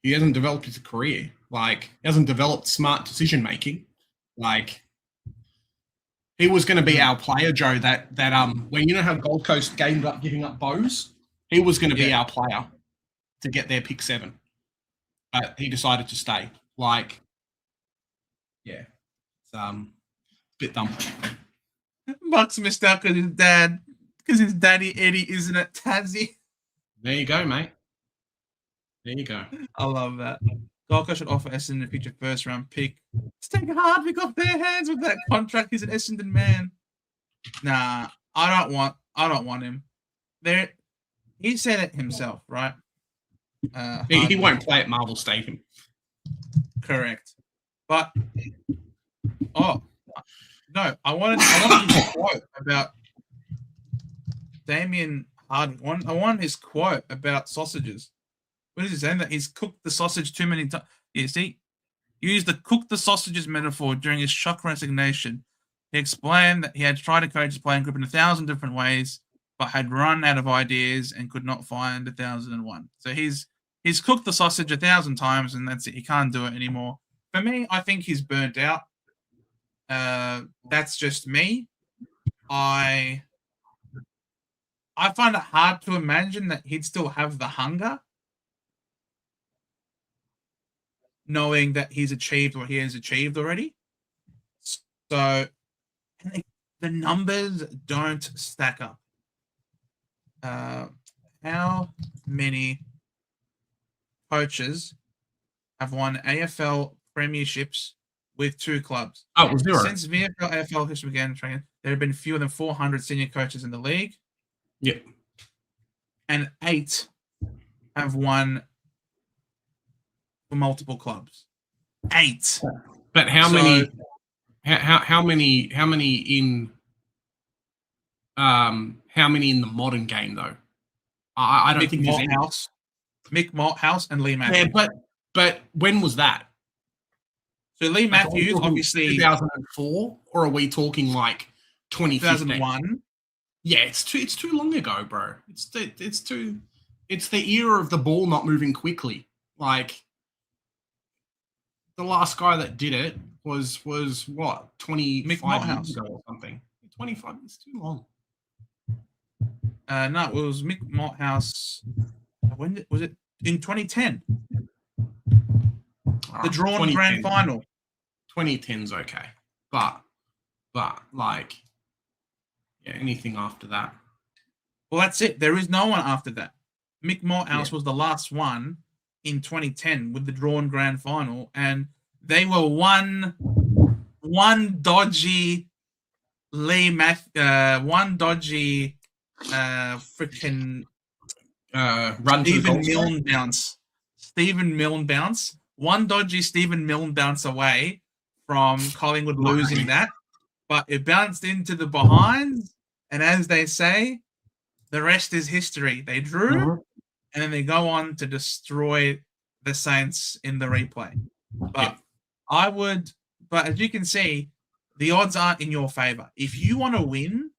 He hasn't developed his career. Like, he hasn't developed smart decision making. Like, he was going to be our player, Joe. That when you know how Gold Coast gave up giving up Bose, he was going to be our player to get their pick 7, but he decided to stay. Like, yeah, it's a bit dumb. Bucks missed out because his daddy Eddie isn't at Tassie. There you go, mate. There you go. I love that. Gold Coast should offer Essendon a future first round pick. Let's take Hardwick off their hands with that contract. He's an Essendon man. Nah, I don't want him. He said it himself, right? He won't play at Marvel Stadium. Correct. But no, I wanted his quote about Damien Hardwick. I want his quote about sausages. What is he saying? That he's cooked the sausage too many times. Yeah, see, he used the cook the sausages metaphor during his shock resignation. He explained that he had tried to coach his playing group in 1,000 different ways, but had run out of ideas and could not find 1,001. So he's cooked the sausage 1,000 times, and that's it. He can't do it anymore. For me, I think he's burnt out. That's just me. I I find it hard to imagine that he'd still have the hunger, knowing that he's achieved what he has achieved already. So the numbers don't stack up. How many coaches have won AFL premierships with 2 clubs? Oh, 0. Since VFL AFL history began training, there have been fewer than 400 senior coaches in the league. Yep. And 8 have won for multiple clubs. 8. But how many? How many in? How many in the modern game though? I don't think there's any. Mick Malthouse and Lee Matthews. Yeah, but when was that? So Lee Matthews, obviously 2004, or are we talking like 2001? Yeah, it's too long ago, bro. It's the era of the ball not moving quickly. Like the last guy that did it was what, 25 years ago or something. 25 is too long. No, it was Mick Malthouse. When was it? In 2010. The drawn grand final. 2010's okay, but like, yeah, anything after that. Well, that's it. There is no one after that. Mick Malthouse was the last one in 2010 with the drawn grand final, and they were one dodgy freaking run Stephen Milne bounce. Stephen Milne bounce. One dodgy Stephen Milne bounce away from Collingwood losing that, but it bounced into the behinds, and as they say, the rest is history. They drew, and then they go on to destroy the Saints in the replay. But but as you can see, the odds aren't in your favor. If you want to win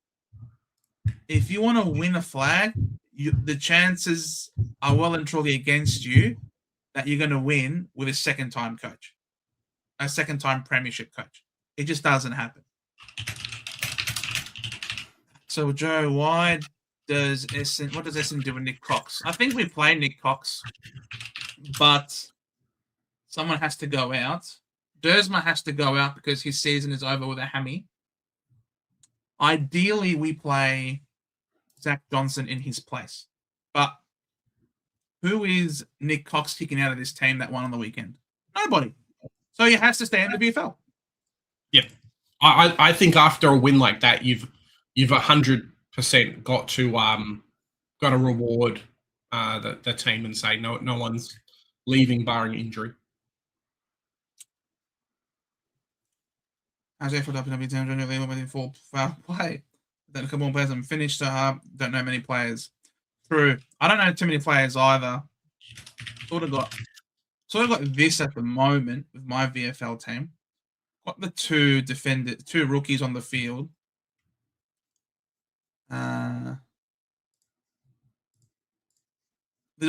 a flag, the chances are well and truly against you that you're going to win with a second-time premiership coach. It just doesn't happen. So, Joe, what does Essendon do with Nick Cox? I think we play Nick Cox, but someone has to go out. Dersma has to go out because his season is over with a hammy. Ideally, we play Zach Johnson in his place. But who is Nick Cox kicking out of this team that won on the weekend? Nobody. So he has to stay in the VFL. Yeah. I think after a win like that, you've 100% got to reward the team and say no one's leaving barring injury. As for WW team generally within 4 foul play. Then a couple more players and finished. Don't know many players. True. I don't know too many players either. Sort of got this at the moment with my VFL team. Got the 2 rookies on the field. It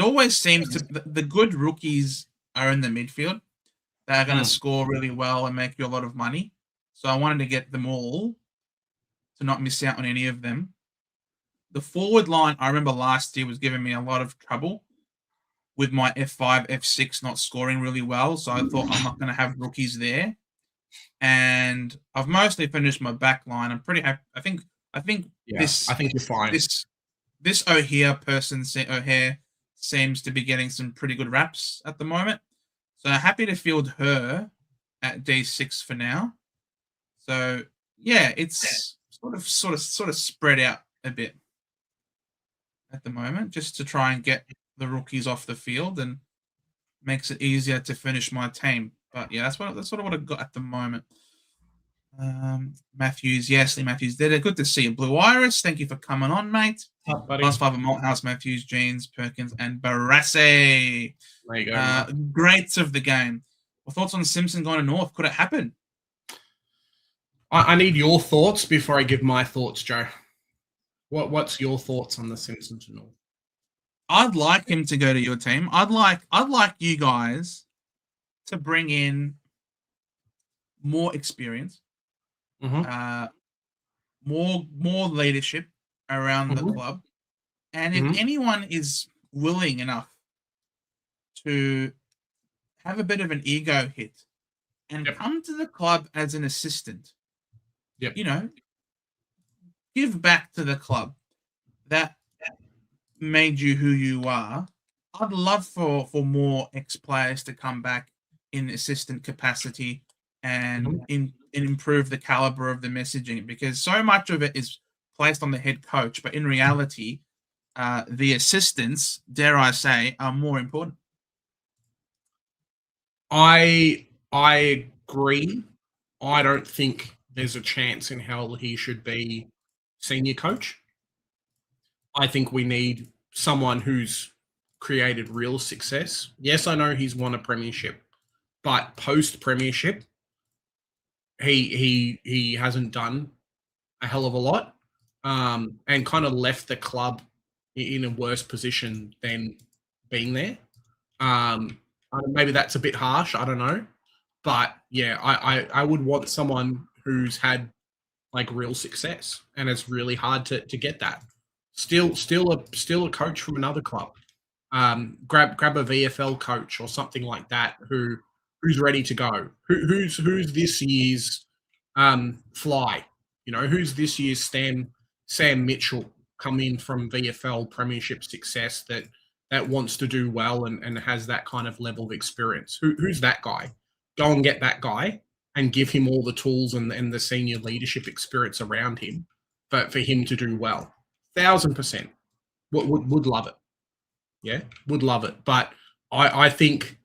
always seems the good rookies are in the midfield. They're going to score really well and make you a lot of money. So I wanted to get them all to not miss out on any of them. The forward line, I remember last year, was giving me a lot of trouble with my F5, F6 not scoring really well. So I thought I'm not going to have rookies there. And I've mostly finished my back line. I'm pretty happy. I think you're fine. This O'Hare seems to be getting some pretty good raps at the moment. So happy to field her at D6 for now. So yeah, it's sort of spread out a bit at the moment, just to try and get the rookies off the field and makes it easier to finish my team. But yeah, that's sort of what I've got at the moment. Matthews, yes, Lee Matthews did it. Good to see you, Blue Iris. Thank you for coming on, mate. Last 5 of Malthouse, Matthews, Jeans, Perkins, and Barassi. There you go. Greats of the game. Well, thoughts on Simpson going to North? Could it happen? I need your thoughts before I give my thoughts, Joe. What's your thoughts on the Simpson to North? I'd like him to go to your team. I'd like you guys to bring in more experience, more leadership around the club, And if anyone is willing enough to have a bit of an ego hit and come to the club as an assistant, you know, give back to the club that made you who you are. I'd love for more ex-players to come back in assistant capacity and improve the caliber of the messaging, because so much of it is placed on the head coach, but in reality, the assistants, dare I say, are more important. I agree. I don't think there's a chance in hell he should be senior coach. I think we need someone who's created real success. Yes, I know he's won a premiership, but post premiership, he hasn't done a hell of a lot, and kind of left the club in a worse position than being there. Maybe that's a bit harsh. I don't know, but yeah, I would want someone who's had like real success, and it's really hard to get that. Still a coach from another club. Grab a VFL coach or something like that who's ready to go. Who's this year's fly? You know, who's this year's Sam Mitchell come in from VFL Premiership success that wants to do well and has that kind of level of experience. Who's that guy? Go and get that guy and give him all the tools and the senior leadership experience around him for him to do well. 1,000%. Would love it. Yeah, would love it. But I think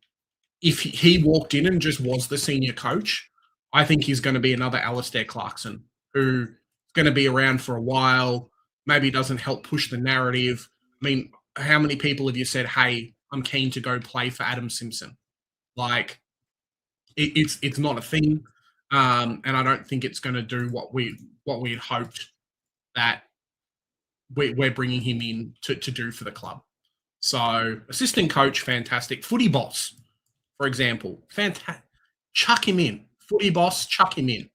if he walked in and just was the senior coach, I think he's going to be another Alistair Clarkson who's going to be around for a while, maybe doesn't help push the narrative. I mean, how many people have you said, hey, I'm keen to go play for Adam Simpson? Like, it's not a thing. And I don't think it's going to do what we had hoped that we're bringing him in to do for the club. So assistant coach, fantastic. Footy boss, for example, fantastic. Chuck him in. Footy boss, chuck him in.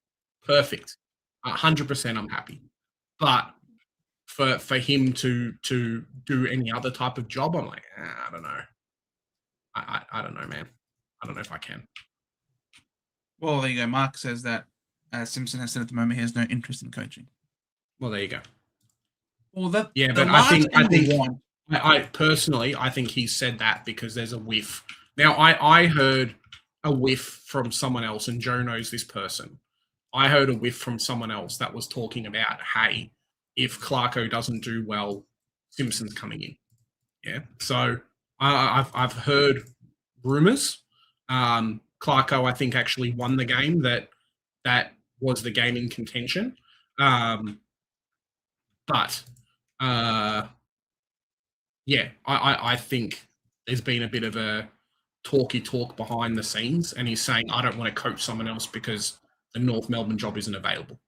Perfect. 100% I'm happy. But for him to do any other type of job, I'm like, I don't know. I don't know, man. I don't know if I can. Well, there you go. Mark says that Simpson has said at the moment he has no interest in coaching. Well, there you go. Well, that yeah, but I personally, I think he said that because there's a whiff. Now, I heard a whiff from someone else, and Joe knows this person. I heard a whiff from someone else that was talking about, hey, if Clarko doesn't do well, Simpson's coming in. Yeah, so I've heard rumors. Clarko, I think, actually won the game that was the game in contention. But yeah, I think there's been a bit of a talk behind the scenes, and he's saying, I don't want to coach someone else because the North Melbourne job isn't available.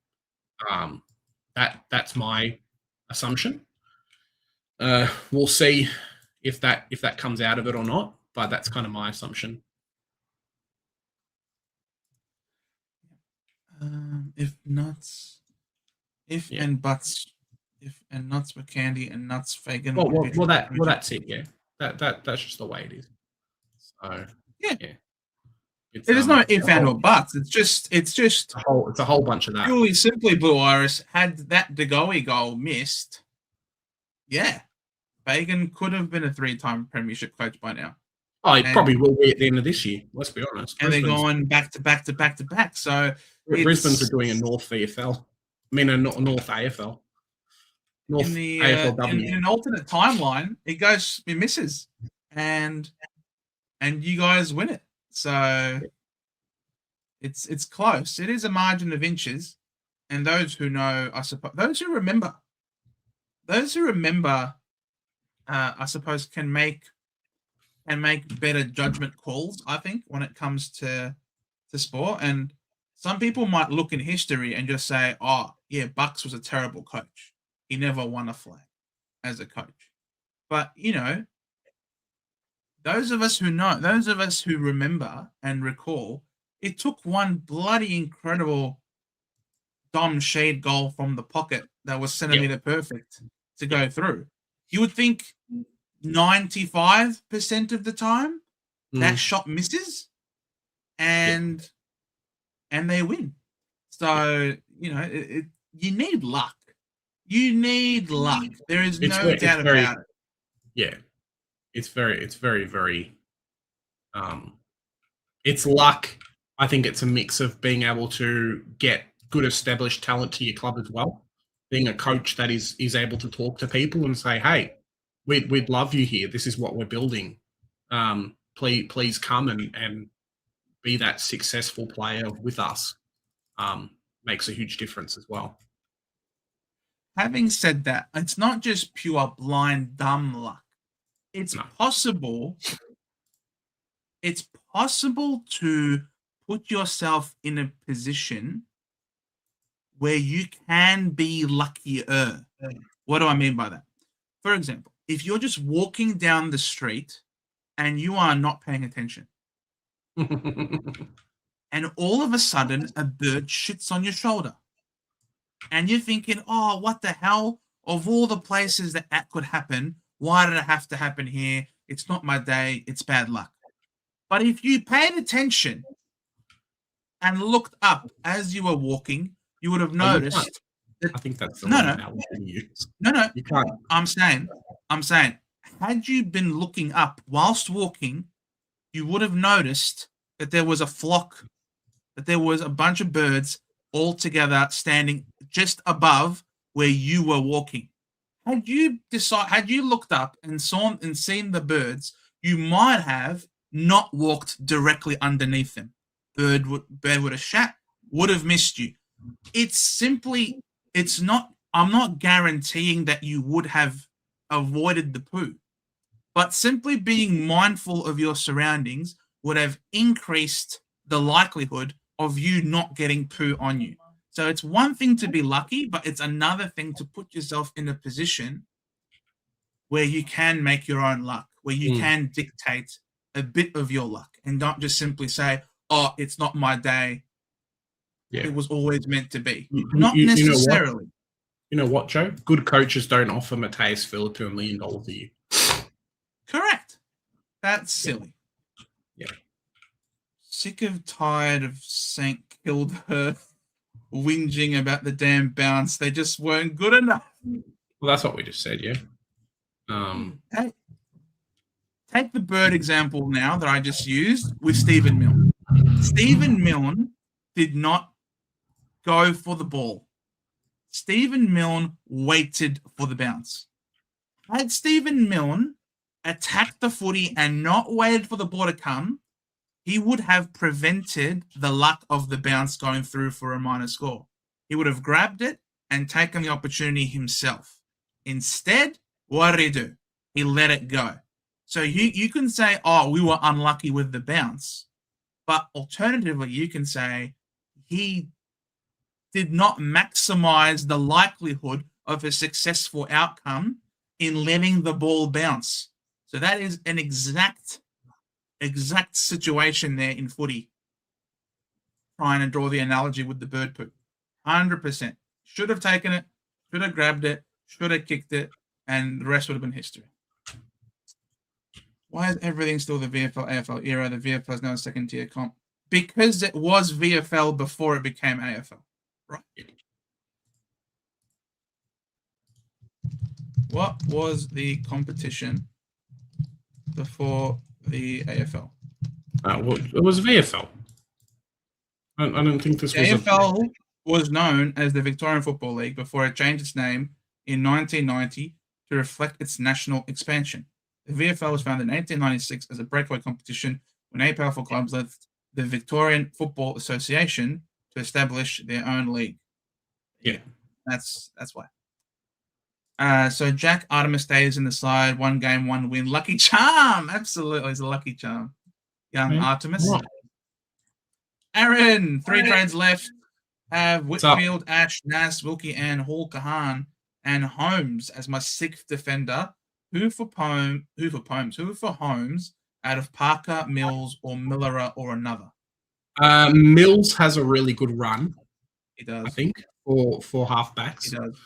That's my assumption. We'll see if that comes out of it or not, but that's kind of my assumption. If and nuts were candy and nuts Fagan. Well, that's it. Yeah, that's just the way it is. So yeah. There's no if and or buts. It's just it's a whole bunch of that. Purely simply, Blue Iris, had that Degoe goal missed, yeah, Fagan could have been a 3-time premiership coach by now. Oh, he probably will be at the end of this year. Let's be honest. And they're going back to back. So Brisbane's are doing a North VFL. I mean, a North AFL. North AFLW. In an alternate timeline, it misses, and you guys win it. So it's close. It is a margin of inches, and those who know, I suppose, those who remember, I suppose, can make better judgment calls, I think, when it comes to sport. And some people might look in history and just say, oh, yeah, Bucks was a terrible coach. He never won a flag as a coach. But, you know, those of us who remember and recall, it took one bloody incredible Dom Shade goal from the pocket that was centimeter perfect to go through. you would think 95% of the time that Mm. shot misses and they win. So, you know, you need luck. You need luck. There is It's no doubt about it. Yeah. It's very, it's luck. I think it's a mix of being able to get good established talent to your club as well. Being a coach that is able to talk to people and say, hey, we'd love you here. This is what we're building. Please come and be that successful player with us. Makes a huge difference as well. Having said that, it's not just pure blind dumb luck. It's possible. It's possible to put yourself in a position where you can be luckier. What do I mean by that? For example, if you're just walking down the street and you are not paying attention, and all of a sudden a bird shits on your shoulder, and you're thinking, oh, what the hell? Of all the places that could happen, why did it have to happen here? It's not my day. It's bad luck. But if you paid attention and looked up as you were walking, you would have noticed that. I think that's the wrong analogy to use. No. You can't. I'm saying, had you been looking up whilst walking, you would have noticed that there was a flock, that there was a bunch of birds all together standing just above where you were walking. Had you looked up and seen the birds, you might have not walked directly underneath them. Bird would have shat, would have missed you. I'm not guaranteeing that you would have avoided the poo, but simply being mindful of your surroundings would have increased the likelihood of you not getting poo on you. So it's one thing to be lucky, but it's another thing to put yourself in a position where you can make your own luck, where you can dictate a bit of your luck and not just simply say, oh, it's not my day. Yeah. It was always meant to be. Not necessarily. You know what, Joe? Good coaches don't offer Mateus Phillip $1 million a year. Correct. That's silly. Yeah. Tired of St. Kilda whinging about the damn bounce. They just weren't good enough. Well, that's what we just said, yeah. Take the bird example now that I just used with Stephen Milne. Stephen Milne did not go for the ball. Stephen Milne waited for the bounce. Had Stephen Milne attacked the footy and not waited for the ball to come, he would have prevented the luck of the bounce going through for a minor score. He would have grabbed it and taken the opportunity himself. Instead, what did he do? He let it go. So you can say, oh, we were unlucky with the bounce. But alternatively, you can say he did not maximize the likelihood of a successful outcome in letting the ball bounce. So that is an exact situation there in footy. Trying to draw the analogy with the bird poo. 100%. Should have taken it, should have grabbed it, should have kicked it, and the rest would have been history. Why is everything still the VFL, AFL era? The VFL is now a second-tier comp. Because it was VFL before it became AFL. Right. What was the competition before the AFL? It was VFL. I don't think this was AFL was known as the Victorian Football League before it changed its name in 1990 to reflect its national expansion. The VFL was founded in 1896 as a breakaway competition when 8 powerful clubs left the Victorian Football Association to establish their own league. Yeah, that's why. So Jack Artemis stays in the side, 1 game, 1 win. Lucky charm. Absolutely, it's a lucky charm. Young Artemis. What? Aaron, 3 trades left. Have Whitfield, Ash, Nass, Wilkie, and Hall Kahan, and Holmes as my 6th defender. Who for Holmes out of Parker, Mills, or Miller, or another? Mills has a really good run. He does. I think for halfbacks. He does.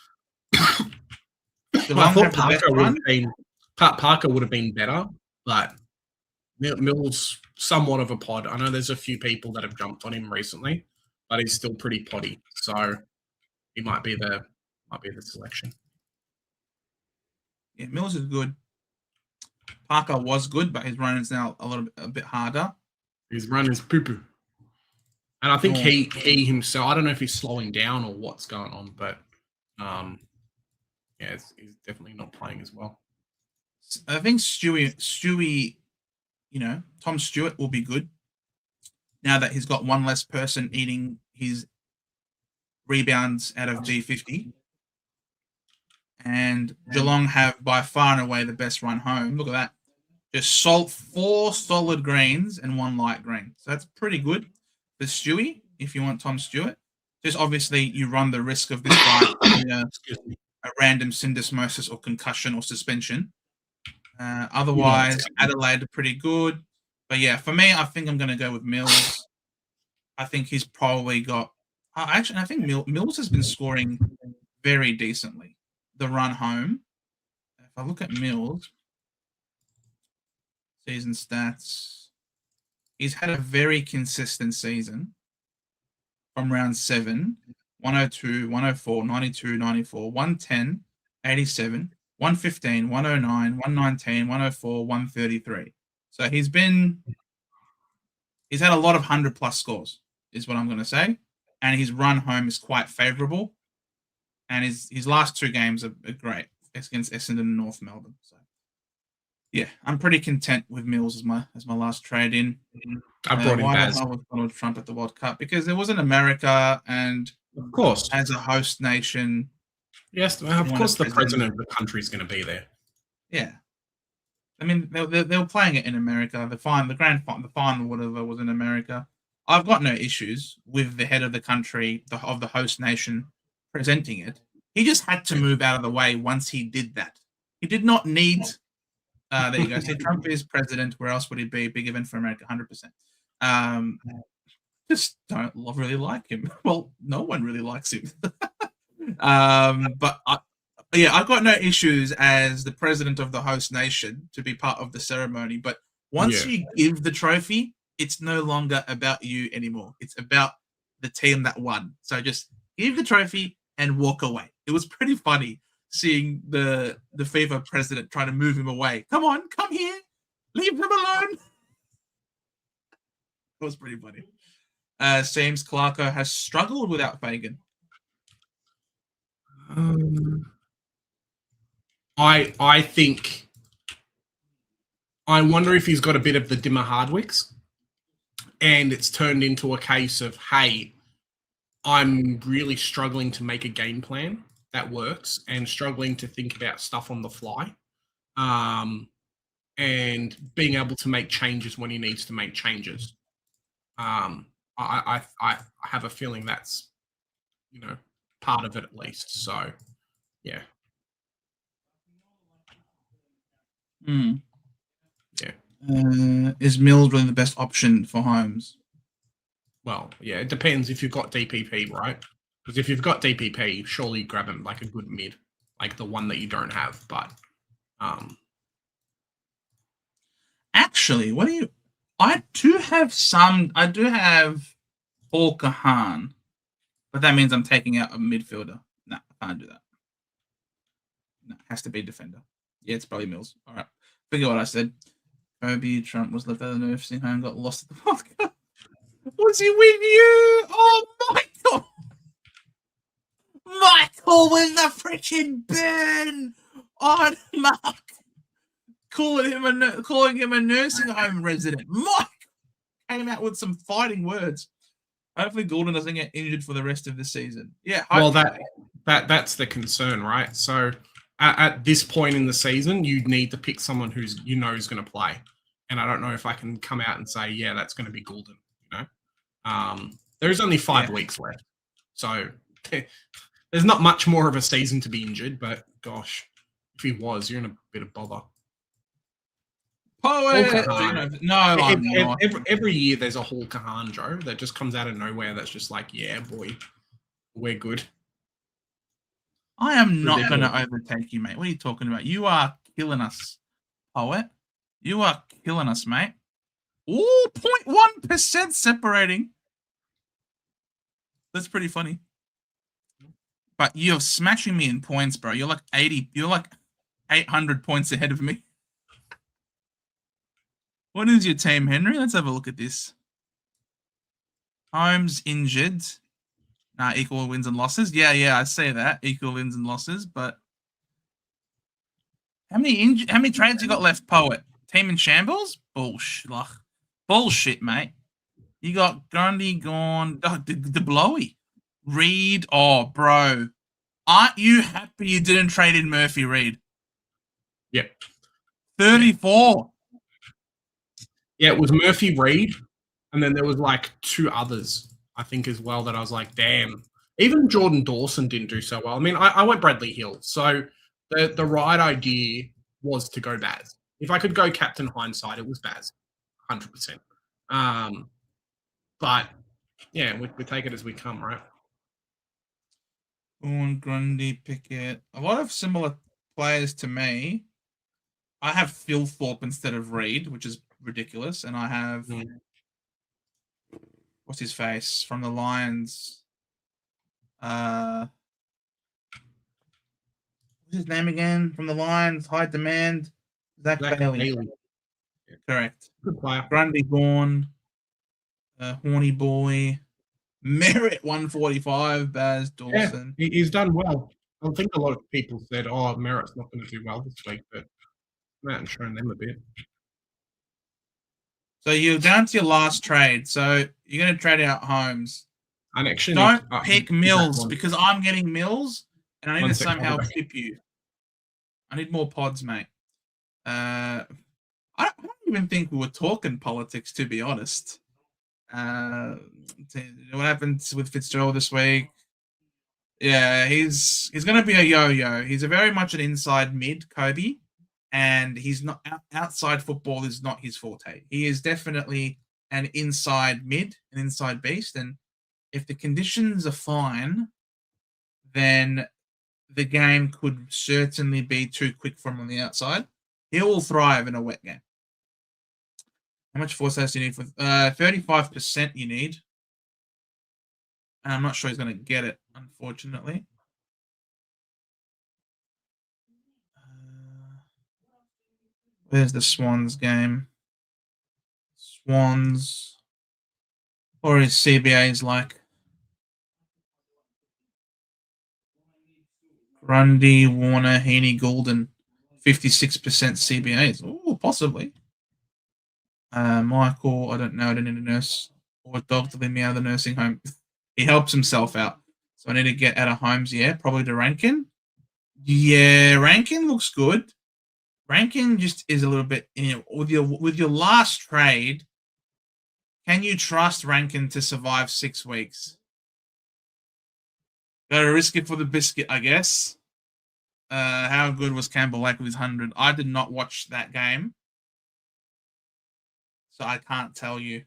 I thought have the best run. Parker would have been better, but Mills somewhat of a pod. I know there's a few people that have jumped on him recently, but he's still pretty poddy. So he might be the selection. Yeah, Mills is good. Parker was good, but his run is now a bit harder. His run is poo-poo. And I think he himself, I don't know if he's slowing down or what's going on, but yeah, he's definitely not playing as well. I think Stewie, Tom Stewart will be good now that he's got one less person eating his rebounds out of D50. And Geelong have by far and away the best run home. Look at that. Just 4 solid greens and 1 light green. So that's pretty good for Stewie if you want Tom Stewart. Just obviously you run the risk of this guy having a random syndesmosis or concussion or suspension. Otherwise, Adelaide are pretty good. But yeah, for me, I think I'm going to go with Mills. I think he's probably got... I think Mills has been scoring very decently. The run home. If I look at Mills, season stats, he's had a very consistent season from round 7, 102, 104, 92, 94, 110, 87, 115, 109, 119, 104, 133. So he's had a lot of 100+ scores, is what I'm going to say. And his run home is quite favourable. And his last 2 games are great against Essendon and North Melbourne. So yeah, I'm pretty content with Mills as my last trade in. I brought in Baz. I was Donald Trump at the World Cup because it was in America, and of course, as a host nation, yes, of course, the president of the country is going to be there. Yeah, I mean they were playing it in America. The final, whatever, was in America. I've got no issues with the head of the country, of the host nation, presenting it. He just had to move out of the way once he did that. He did not need. There you go. See, Trump is president. Where else would he be? Big event for America, 100%. Just don't really like him. Well, no one really likes him. But I've got no issues as the president of the host nation to be part of the ceremony. But once you give the trophy, it's no longer about you anymore. It's about the team that won. So just give the trophy and walk away. It was pretty funny seeing the FIFA president trying to move him away. Come on, come here. Leave him alone. That was pretty funny. Seems Clarko has struggled without Fagan. I think... I wonder if he's got a bit of the dimmer Hardwicks and it's turned into a case of, hey, I'm really struggling to make a game plan that works and struggling to think about stuff on the fly, and being able to make changes when he needs to make changes. I have a feeling that's, part of it at least. So, yeah. Yeah. Is Mills really the best option for Holmes? Well, yeah, it depends if you've got DPP, right? Because if you've got DPP, surely grab him like a good mid, like the one that you don't have. But actually, I do have Paul Kahan, but that means I'm taking out a midfielder. No, I can't do that. No, it has to be a defender. Yeah, it's probably Mills. All right. Forget what I said. Kobe Trump was left out of the nursing home, got lost at the World Cup. Was he with you? Oh, Michael! Michael with the freaking burn on Mark. Calling him a nursing home resident. Mike came out with some fighting words. Hopefully Gordon doesn't get injured for the rest of the season. Yeah. Hopefully. Well, that's the concern, right? So at this point in the season, you need to pick someone who's is going to play. And I don't know if I can come out and say, yeah, that's going to be Goulden. There's only 5 weeks left, so there's not much more of a season to be injured. But gosh, if he was, you're in a bit of bother. Every year there's a Hall Kahan, Joe, that just comes out of nowhere. That's just like, yeah, boy, we're good. I am not going Ridiculous. to overtake you, mate. What are you talking about? You are killing us, poet. You are killing us, mate. Ooh, 0.1% separating. That's pretty funny. But you're smashing me in points, bro. You're like 80. You're like 800 points ahead of me. What is your team, Henry? Let's have a look at this. Holmes injured. Nah, equal wins and losses. Yeah, I say that. Equal wins and losses, but how many trades you got left, Poet? Team in shambles? Bullshit, mate. You got Grundy gone. The blowy. Reed. Oh, bro. Aren't you happy you didn't trade in Murphy Reed? Yep. 34. Yeah, it was Murphy Reed, and then there was like 2 others, I think, as well, that I was like, damn. Even Jordan Dawson didn't do so well. I mean, I went Bradley Hill, so the right idea was to go Baz. If I could go Captain Hindsight, it was Baz, 100%. But yeah, we take it as we come, right? Bourne, Grundy, Pickett. A lot of similar players to me. I have Phil Thorpe instead of Reed, which is ridiculous. And I have, what's his face, from the Lions. What's his name again? From the Lions, high demand. Zach Bailey. Yeah. Correct. Good player. Grundy, Bourne, Horny Boy. Merritt 145, Baz Dawson. Yeah, he's done well. I think a lot of people said, "Oh, Merritt's not going to do well this week," but Matt and showing them a bit. So you're down to your last trade. So you're going to trade out Holmes. And actually, don't pick Mills because I'm getting Mills, and I need to somehow flip you. I need more pods, mate. I don't even think we were talking politics, to be honest. What happened with Fitzgerald this week? Yeah, he's going to be a yo-yo. He's a very much an inside mid, Kobe, and he's not outside football is not his forte. He is definitely an inside mid, an inside beast, and if the conditions are fine, then the game could certainly be too quick for him on the outside. He will thrive in a wet game. How much force do you need for 35% you need? And I'm not sure he's going to get it, unfortunately. Where's the Swans game? Swans. Or his CBA's like Grundy, Warner, Heaney, Goulden. 56% CBAs. Oh, possibly. Michael, I don't know. I don't need a nurse or a dog to leave me out of the nursing home. He helps himself out. So I need to get out of Holmes, probably to Rankin. Yeah, Rankin looks good. Rankin just is a little bit, with your last trade, can you trust Rankin to survive 6 weeks? Gotta risk it for the biscuit, I guess. How good was Campbell Lake with his 100? I did not watch that game, so I can't tell you.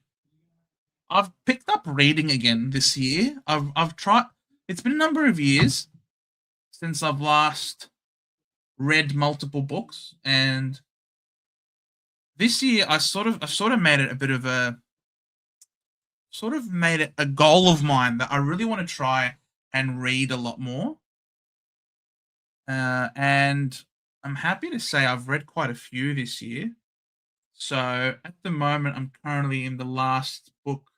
I've picked up reading again this year. I've tried. It's been a number of years since I've last read multiple books, and this year I've sort of made it a bit of a goal of mine that I really want to try and read a lot more. And I'm happy to say I've read quite a few this year. So at the moment, I'm currently in the last book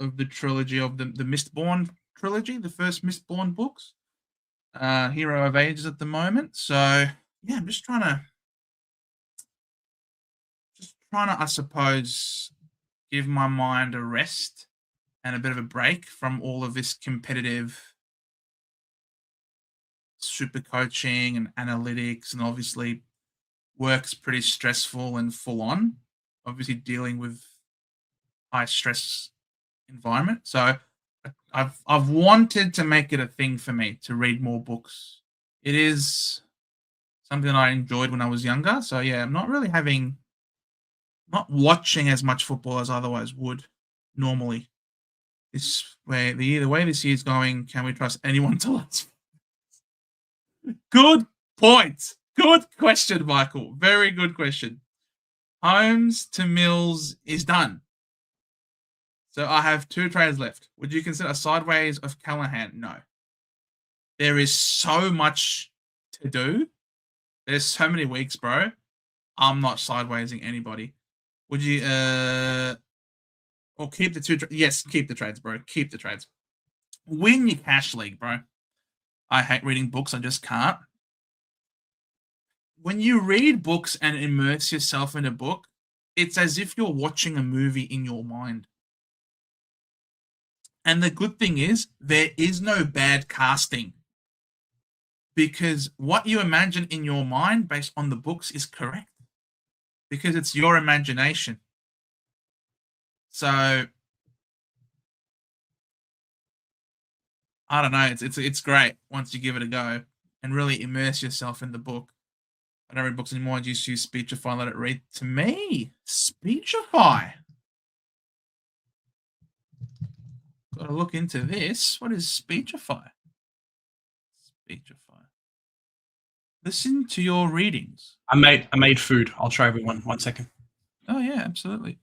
of the trilogy of the Mistborn trilogy, the first Mistborn books. Hero of Ages at the moment. So yeah, I'm just trying to, I suppose, give my mind a rest and a bit of a break from all of this competitive super coaching and analytics, and obviously work's pretty stressful and full on, obviously dealing with high stress environment. So I've wanted to make it a thing for me to read more books. It is something I enjoyed when I was younger. So yeah, I'm not watching as much football as I otherwise would normally. The way this year's going, can we trust anyone to last? Good point. Good question, Michael. Very good question. Holmes to Mills is done. So I have 2 trades left. Would you consider a sideways of Callahan? No. There is so much to do. There's so many weeks, bro. I'm not sidewaysing anybody. Would you or keep the 2 yes, keep the trades, bro. Keep the trades. Win your cash league, bro. I hate reading books. I just can't. When you read books and immerse yourself in a book, it's as if you're watching a movie in your mind. And the good thing is, there is no bad casting. Because what you imagine in your mind based on the books is correct. Because it's your imagination. So, I don't know. It's great once you give it a go and really immerse yourself in the book. I don't read books anymore. I just use Speechify and let it read to me. Speechify. Got to look into this. What is Speechify? Speechify. Listen to your readings. I made food. I'll try everyone. 1 second. Oh yeah, absolutely.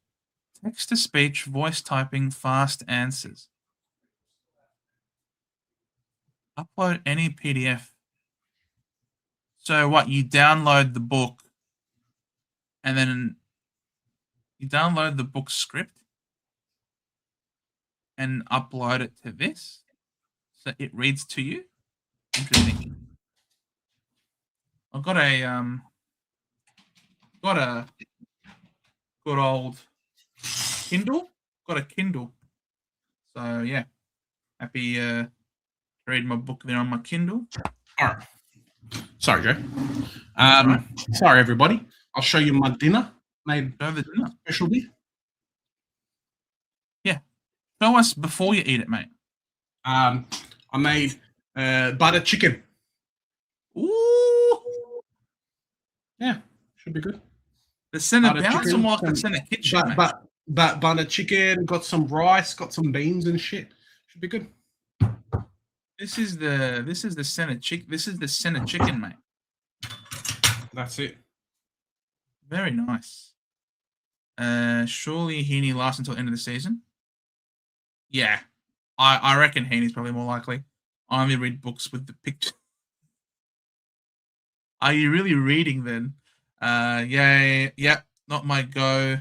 Text to speech, voice typing, fast answers. Upload any PDF. So what, you download the book and then you download the book script and upload it to this so it reads to you? Interesting. I've got a good old Kindle. Got a Kindle. So yeah. Happy to read my book there on my Kindle. All right. Sorry, Joe. Sorry, everybody. I'll show you my dinner. Made Over dinner. specialty. Yeah. Show us before you eat it, mate. I made butter chicken. Ooh. Yeah, should be good. The center Butter bounce or chicken, more like the center kitchen, mate? But butter chicken, got some rice, got some beans and shit. Should be good. This is the center chick. This is the center chicken, mate. That's it. Very nice. Surely Heaney lasts until the end of the season. Yeah, I reckon Heaney's probably more likely. I only read books with the picture. Are you really reading then? Yeah. Not my go.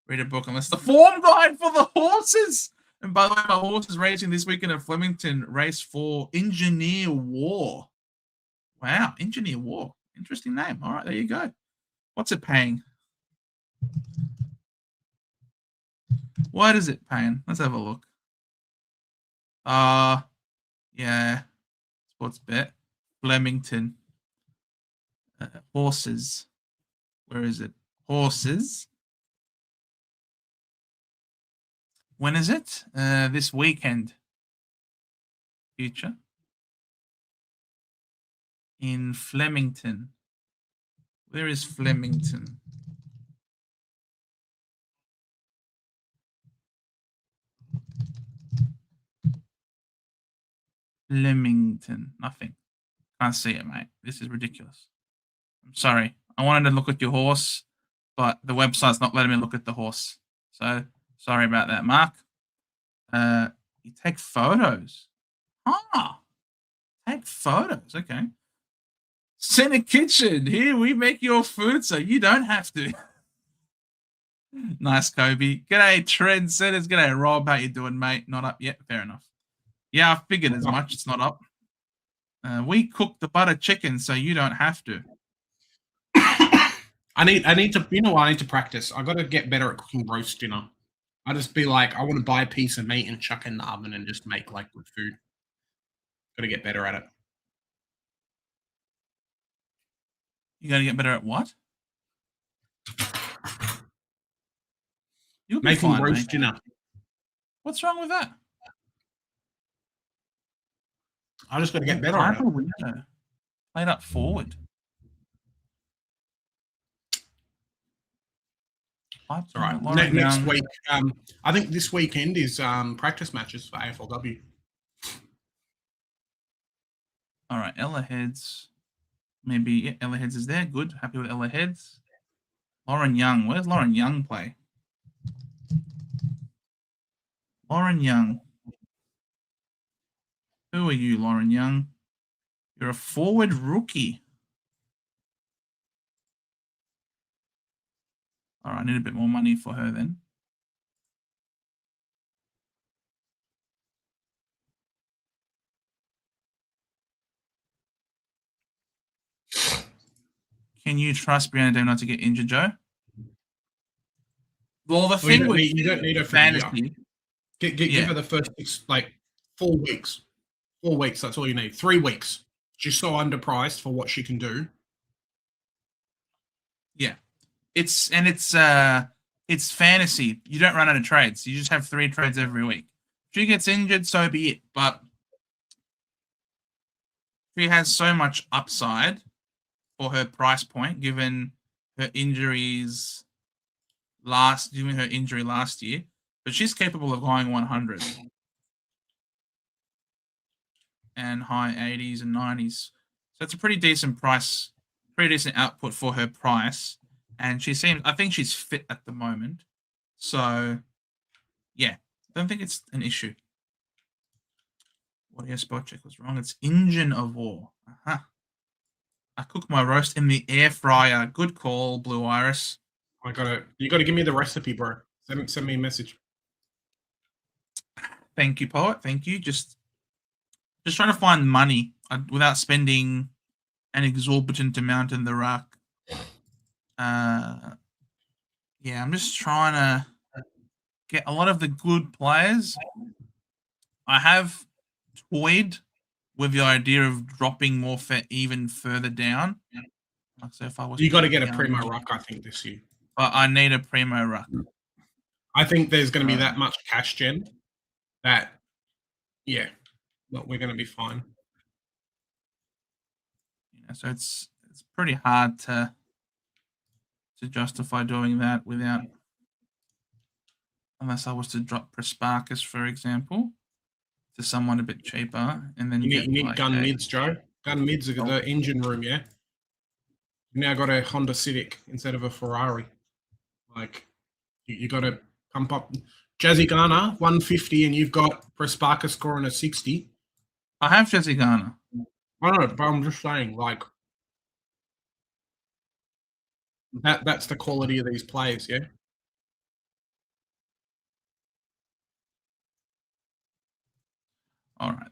Read a book unless the form guide for the horses. And by the way, my horse is racing this weekend at Flemington, race 4, Engineer War. Wow, Engineer War. Interesting name. All right, there you go. What's it paying? What is it paying? Let's have a look. Yeah. Sports bet. Flemington. Horses. Where is it? Horses. When is it? This weekend. Future. In Flemington. Where is Flemington? Flemington. Nothing. Can't see it, mate. This is ridiculous. I'm sorry. I wanted to look at your horse, but the website's not letting me look at the horse. So sorry about that, Mark. You take photos. Take photos. Okay. Center kitchen. Here we make your food so you don't have to. Nice, Kobe. G'day, trendsetters. G'day, Rob. How you doing, mate? Not up yet. Fair enough. Yeah, I figured as much. It's not up. We cook the butter chicken so you don't have to. I need to, you know what? I need to practice. I got to get better at cooking roast dinner. I just be like, I want to buy a piece of meat and chuck it in the oven and just make like good food. Got to get better at it. You got to get better at what? You'll be Making fine, roast mate. dinner. What's wrong with that? I just got to get better at it. Play it up forward. It's all right. Next week, I think this weekend is practice matches for AFLW. All right, Ella Heads. Maybe yeah, Ella Heads is there. Good. Happy with Ella Heads. Lauren Young. Where's Lauren Young play? Lauren Young. Who are you, Lauren Young? You're a forward rookie. All right, I need a bit more money for her then. Can you trust Brianna Day not to get injured, Joe? Well, the thing with you don't need her for fantasy, give her the first 4 weeks. 4 weeks, that's all you need. 3 weeks. She's so underpriced for what she can do. yeah, it's fantasy. You don't run out of trades. You just have 3 trades every week. If she gets injured, so be it. But she has so much upside for her price point, given her injuries given her injury last year. But she's capable of going 100 and high 80s and 90s. So it's a pretty decent price, pretty decent output for her price. And I think she's fit at the moment. So, yeah, I don't think it's an issue. What your spot check was wrong. It's Engine of War. Uh-huh. I cook my roast in the air fryer. Good call, Blue Iris. You gotta give me the recipe, bro. Send me a message. Thank you, poet. Thank you. Just trying to find money without spending an exorbitant amount in the rack. Yeah, I'm just trying to get a lot of the good players. I have toyed with the idea of dropping more even further down. Like, so if I was You got to get a primo ruck, I think, this year. But I need a primo ruck. I think there's going to be that much cash gen that, yeah, well, we're going to be fine. Yeah, so it's pretty hard to justify doing that unless I was to drop Prasparkas, for example, to someone a bit cheaper, and then you need gun mids, Joe. Gun mids are the engine room, yeah. You now got a Honda Civic instead of a Ferrari. Like, you got to pump up. Jazzy Garner 150, and you've got Prasparkas scoring a 60. I have Jazzy Garner. I don't know, but I'm just saying, like, that's the quality of these players, yeah. All right.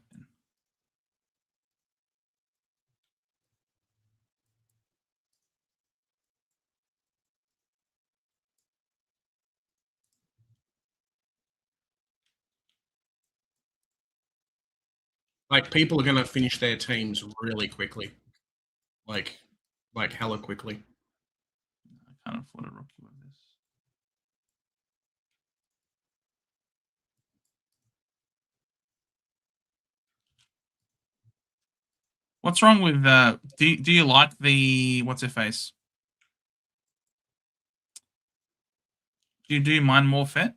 Like, people are going to finish their teams really quickly. Like hella quickly. I can't afford a rookie with this. What's wrong with do you like the what's her face? Do you mind more fit?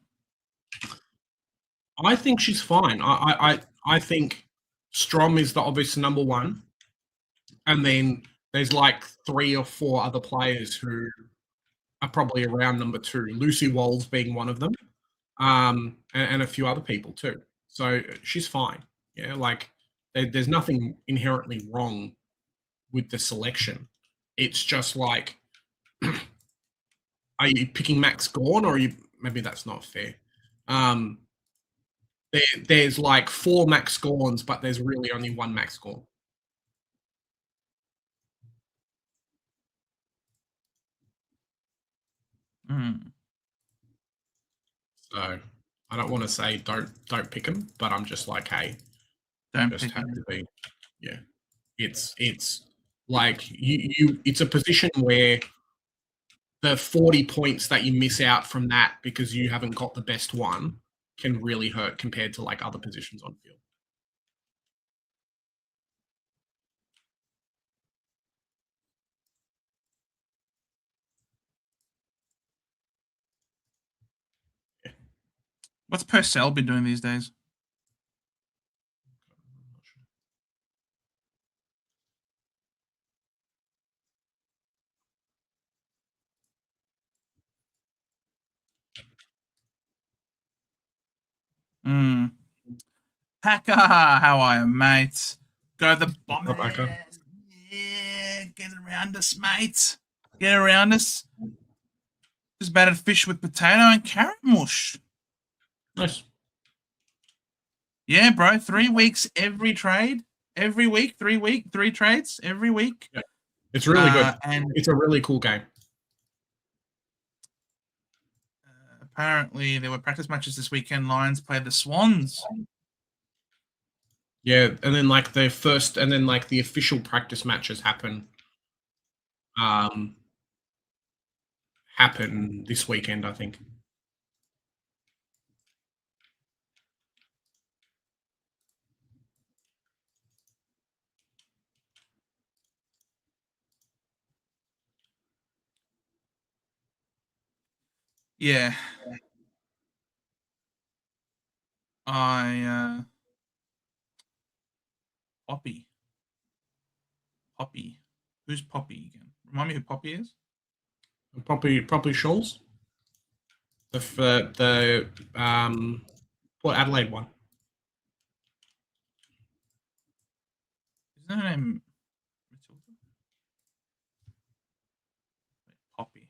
I think she's fine. I think Strom is the obvious number one, and then there's like 3 or 4 other players who are probably around number 2. Lucy Walls being one of them, and a few other people too. So she's fine. Yeah, like there's nothing inherently wrong with the selection. It's just like, are you picking Max Gorn, or are you? Maybe that's not fair. There's like 4 Max Gorns, but there's really only 1 Max Gorn. So I don't want to say don't pick him, but I'm just like, hey, Don't just pick have him. to be. Yeah, it's like you. It's a position where the 40 points that you miss out from that because you haven't got the best one can really hurt compared to like other positions on field. What's Purcell been doing these days? Packer, how are you, mate? Go the Bombers. Packer. Yeah, get around us, mate. Get around us. Just battered fish with potato and carrot mush. Nice. Yeah, bro. 3 weeks every trade. Every week, 3 trades every week. Yeah. It's really good. And it's a really cool game. Apparently, there were practice matches this weekend. Lions played the Swans. Yeah, and then like the first, and then like the official practice matches happen this weekend, I think. Yeah. Poppy. Who's Poppy again? Remind me who Poppy is? Poppy Scholes. The Port Adelaide one. Isn't her name Matilda? Poppy.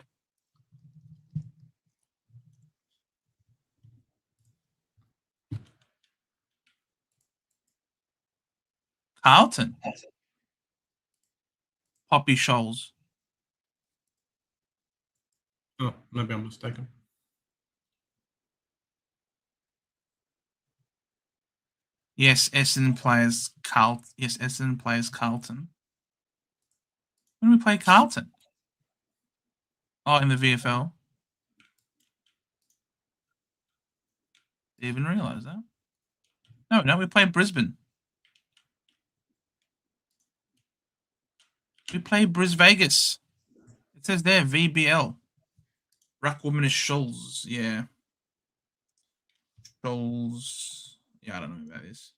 Carlton. Poppy Scholes. Oh, maybe I'm mistaken. Yes, Essendon plays Carlton. Yes, Essendon plays Carlton. When do we play Carlton? Oh, in the VFL. Didn't even realise that. No, we play Brisbane. We play Vegas. It says there VBL. Ruckwoman is Scholes. Yeah. Scholes. Yeah, I don't know who that is.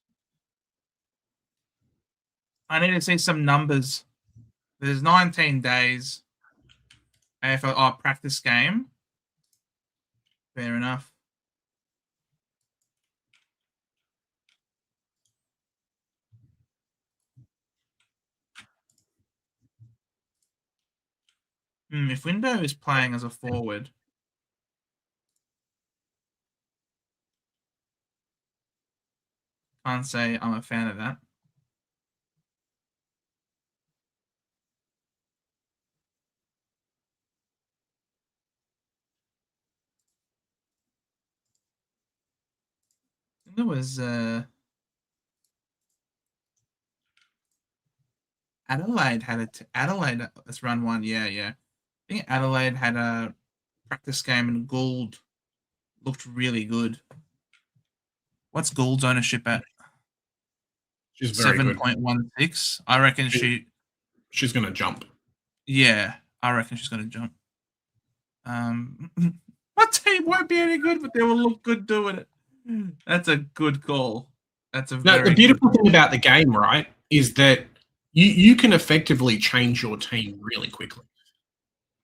I need to see some numbers. There's 19 days. AFL practice game. Fair enough. If Window is playing as a forward, can't say I'm a fan of that. There was Adelaide had Adelaide. Let's run one. Yeah. I think Adelaide had a practice game and Gould looked really good. What's Gould's ownership at? She's very good. 7.16. I reckon she's going to jump. Yeah, I reckon she's going to jump. My team won't be any good, but they will look good doing it. That's a good call. That's a the beautiful thing about the game, right, is that you can effectively change your team really quickly.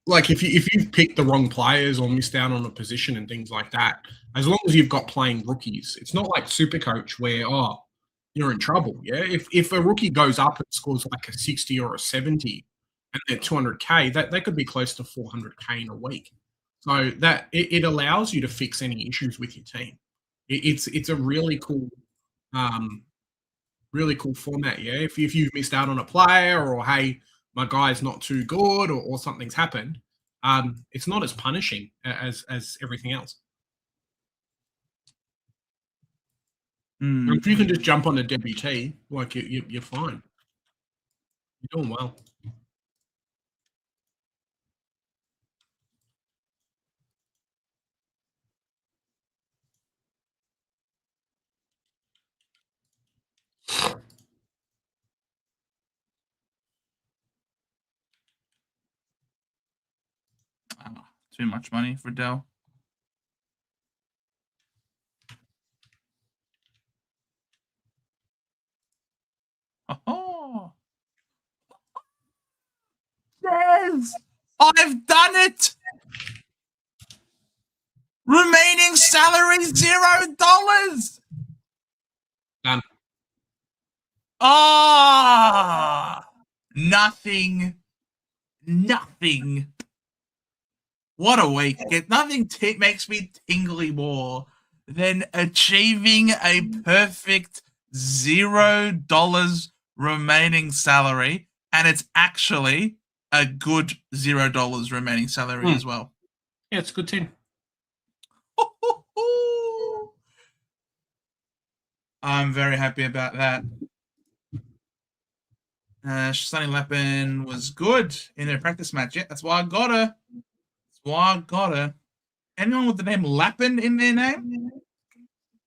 Like if you've picked the wrong players or missed out on a position and things like that, as long as you've got playing rookies, it's not like Supercoach where you're in trouble. Yeah, if a rookie goes up and scores like a 60 or a 70 and they're 200K, that could be close to 400K in a week. So that it allows you to fix any issues with your team. It's a really cool format. Yeah, if you've missed out on a player or hey, my guy's not too good or something's happened, it's not as punishing as everything else. If you can just jump on the WT, like you're fine. You're doing well. Too much money for Dell. Oh, yes, I've done it. Remaining salary $0. Ah, nothing. What a week. Nothing makes me tingly more than achieving a perfect $0 remaining salary. And it's actually a good $0 remaining salary as well. Yeah, it's a good team. I'm very happy about that. Sunny Lappin was good in their practice match. Yeah, that's why I got her. Anyone with the name Lappin in their name?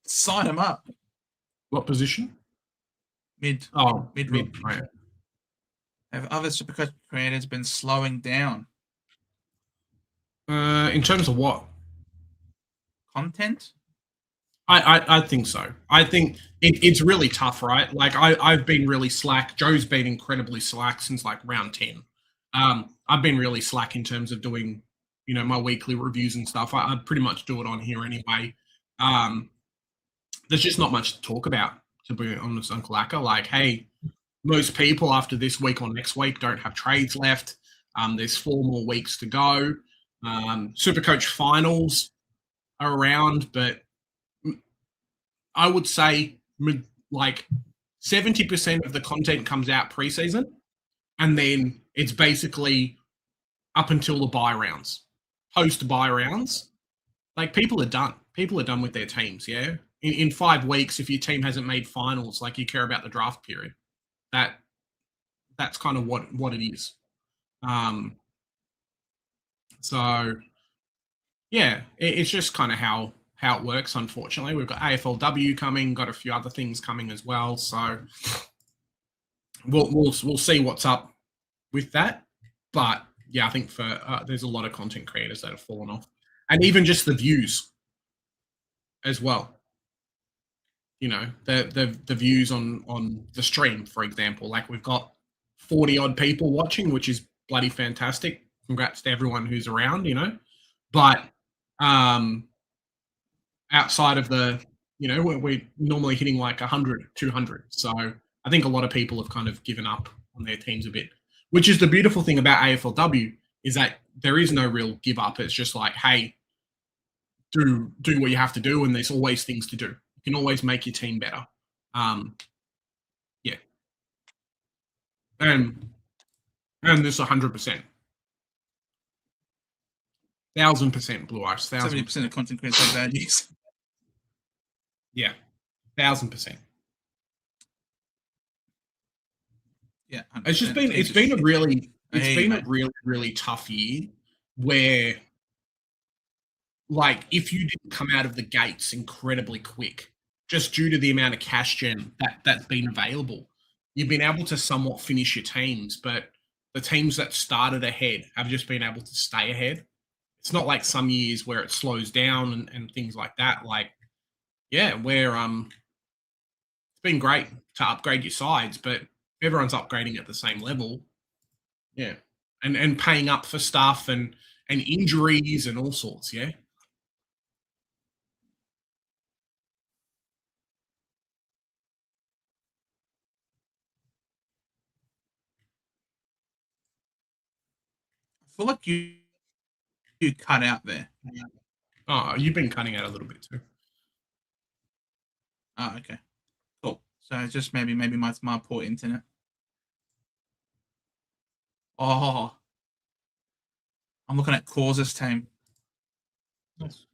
Sign them up. What position? Mid. Oh, Mid. Right. Have other Supercoach creators been slowing down In terms of what? content? I think so. I think it's really tough, right? Like I've been really slack. Joe's been incredibly slack since like round 10. I've been really slack in terms of doing, my weekly reviews and stuff. I pretty much do it on here anyway. There's just not much to talk about, to be honest, Uncle Acker. Like, hey, most people after this week or next week don't have trades left. There's 4 more weeks to go. Supercoach finals are around, but I would say like 70% of the content comes out preseason, and then it's basically up until the buy rounds. Post buy rounds, like people are done. People are done with their teams. Yeah, in 5 weeks, if your team hasn't made finals, like you care about the draft period. That's kind of what it is. So yeah, it's just kind of how it works. Unfortunately, we've got AFLW coming, got a few other things coming as well. So we'll see what's up with that. But yeah, I think for there's a lot of content creators that have fallen off, and even just the views as well. The views on the stream, for example, like we've got 40 odd people watching, which is bloody fantastic. Congrats to everyone who's around, but outside of we're normally hitting like 100, 200. So I think a lot of people have kind of given up on their teams a bit, which is the beautiful thing about AFLW is that there is no real give up. It's just like, hey, do what you have to do. And there's always things to do. You can always make your team better. Yeah. And this 100%. 1,000% Blue Ice. 70% of content creators have bad news. Yeah, 1,000%. Yeah, 100%. It's been a really tough year where, like, if you didn't come out of the gates incredibly quick, just due to the amount of cash gen that's been available, you've been able to somewhat finish your teams, but the teams that started ahead have just been able to stay ahead. It's not like some years where it slows down and things like that. Like, yeah, where it's been great to upgrade your sides, but everyone's upgrading at the same level. Yeah. And paying up for stuff and injuries and all sorts, yeah. I feel like you cut out there. Oh, you've been cutting out a little bit too. Oh, okay. Cool. So it's just maybe my poor internet. Oh, I'm looking at Cause's team. Nice.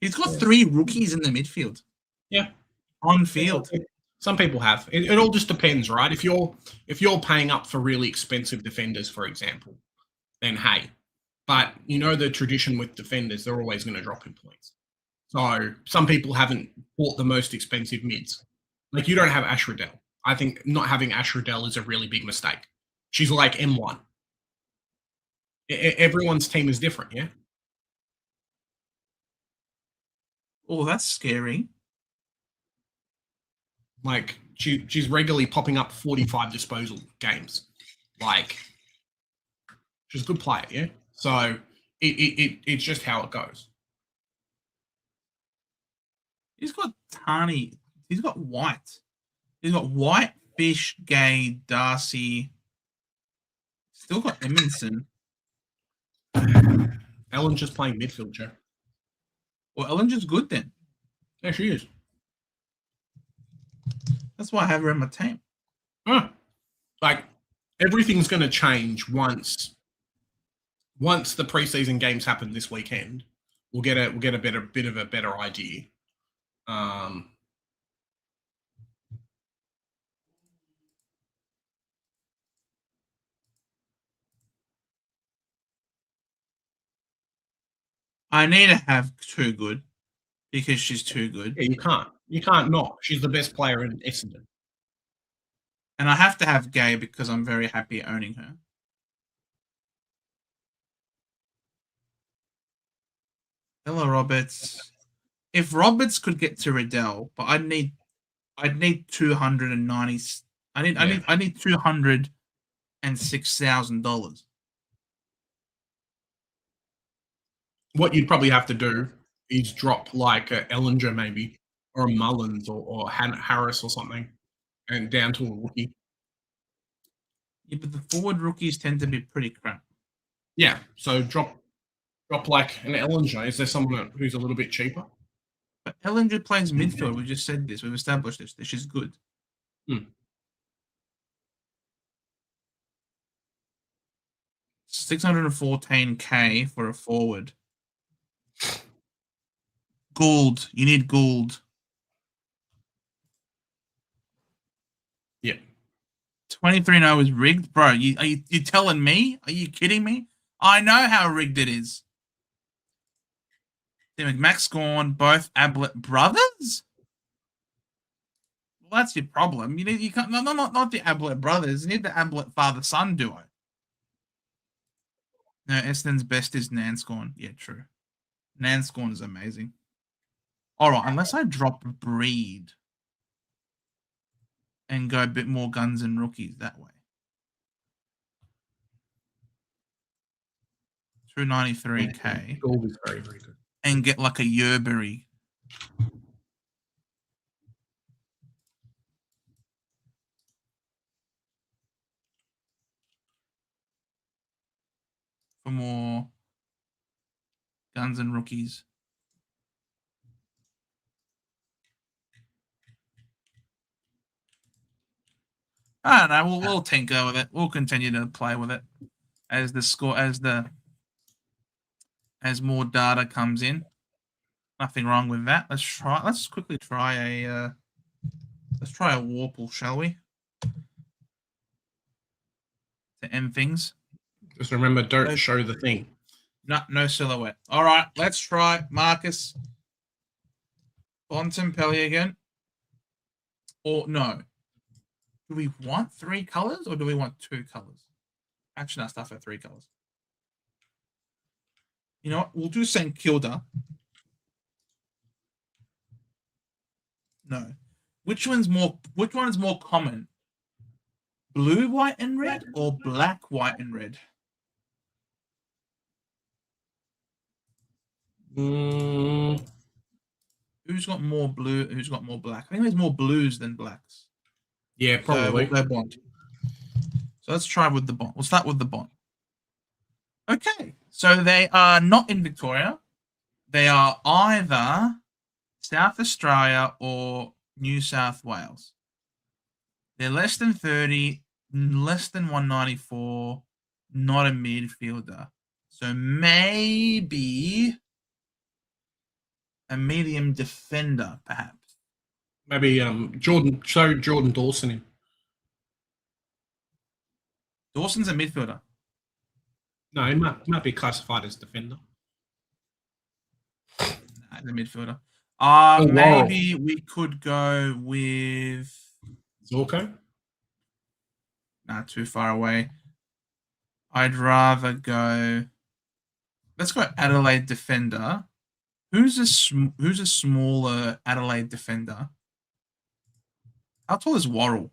He's got 3 rookies in the midfield. Yeah. On field. Some people have. It all just depends, right? If you're paying up for really expensive defenders, for example, then hey. But the tradition with defenders, they're always going to drop in points. So some people haven't bought the most expensive mids. Like you don't have Ash Riddell. I think not having Ash Riddell is a really big mistake. She's like M1. Everyone's team is different, yeah? Oh, that's scary. Like she's regularly popping up 45 disposal games. Like she's a good player, yeah? So it's just how it goes. He's got Tani. He's got White. He's got White, Fish, Gay, Darcy. Still got Emerson. Ellen's just playing midfield, Joe. Well, Ellinger's good then. Yeah, she is. That's why I have her in my team. Huh. Like, everything's going to change once the preseason games happen this weekend. We'll get a bit of a better idea. I need to have Too Good because she's too good. Yeah, you can't. You can't not. She's the best player in Essendon. And I have to have Gay because I'm very happy owning her. Ella Roberts. If Roberts could get to Riddell, but I'd need 290. I need $206,000. What you'd probably have to do is drop like a Ellinger maybe, or a Mullins or Harris or something, and down to a rookie. Yeah, but the forward rookies tend to be pretty crap. Yeah, so drop like an Ellinger. Is there someone who's a little bit cheaper? But Ellinger plays midfield. We just said this. We've established this. She's good. Hmm. 614K for a forward. Gould. You need Gould. Yeah. 23-0 is rigged? Bro, are you telling me? Are you kidding me? I know how rigged it is. Max gone, both Ablett brothers? Well, that's your problem. You can't not the Ablett brothers. You need the Ablett father-son duo. No, Essendon's best is Nanscorn. Yeah, true. Nanscorn is amazing. All right, unless I drop Breed and go a bit more guns and rookies that way. 293K. Gold is very, very good. And get like a Yerbury. For more guns and rookies. I don't know. We'll tinker with it. We'll continue to play with it as the score as more data comes in. Nothing wrong with that. Let's quickly try a Warple, shall we? To end things. Just remember, don't show the thing. No silhouette. All right, let's try Marcus Bontempelli again. Or no. Do we want 3 colors or do we want 2 colors? Actually, no, stuff at 3 colors. You know what? We'll do St. Kilda. No. Which one is more common? Blue, white, and red, or black, white, and red? Who's got more blue? Who's got more black? I think there's more blues than blacks. Yeah, probably. So we'll go Bond. So let's try with the Bond. We'll start with the Bond. Okay. So they are not in Victoria. They are either South Australia or New South Wales. They're less than 30, less than 194, not a midfielder. So maybe a medium defender, perhaps. Maybe Jordan Dawson in. Dawson's a midfielder. No, he might be classified as defender. Nah, he's a midfielder. Maybe we could go with Zorko? Nah, too far away. I'd rather go. Let's go Adelaide defender. Who's a smaller Adelaide defender? How tall is Worrell?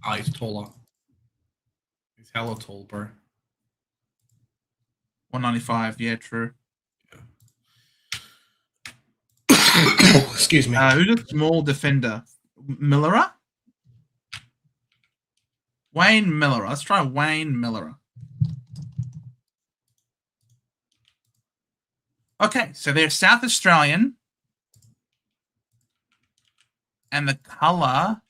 Oh, he's taller. He's hella tall, bro. 195. Yeah, true. Excuse me. Who's a small defender? Miller? Wayne Miller. Let's try Wayne Miller. Okay, so they're South Australian. And the color.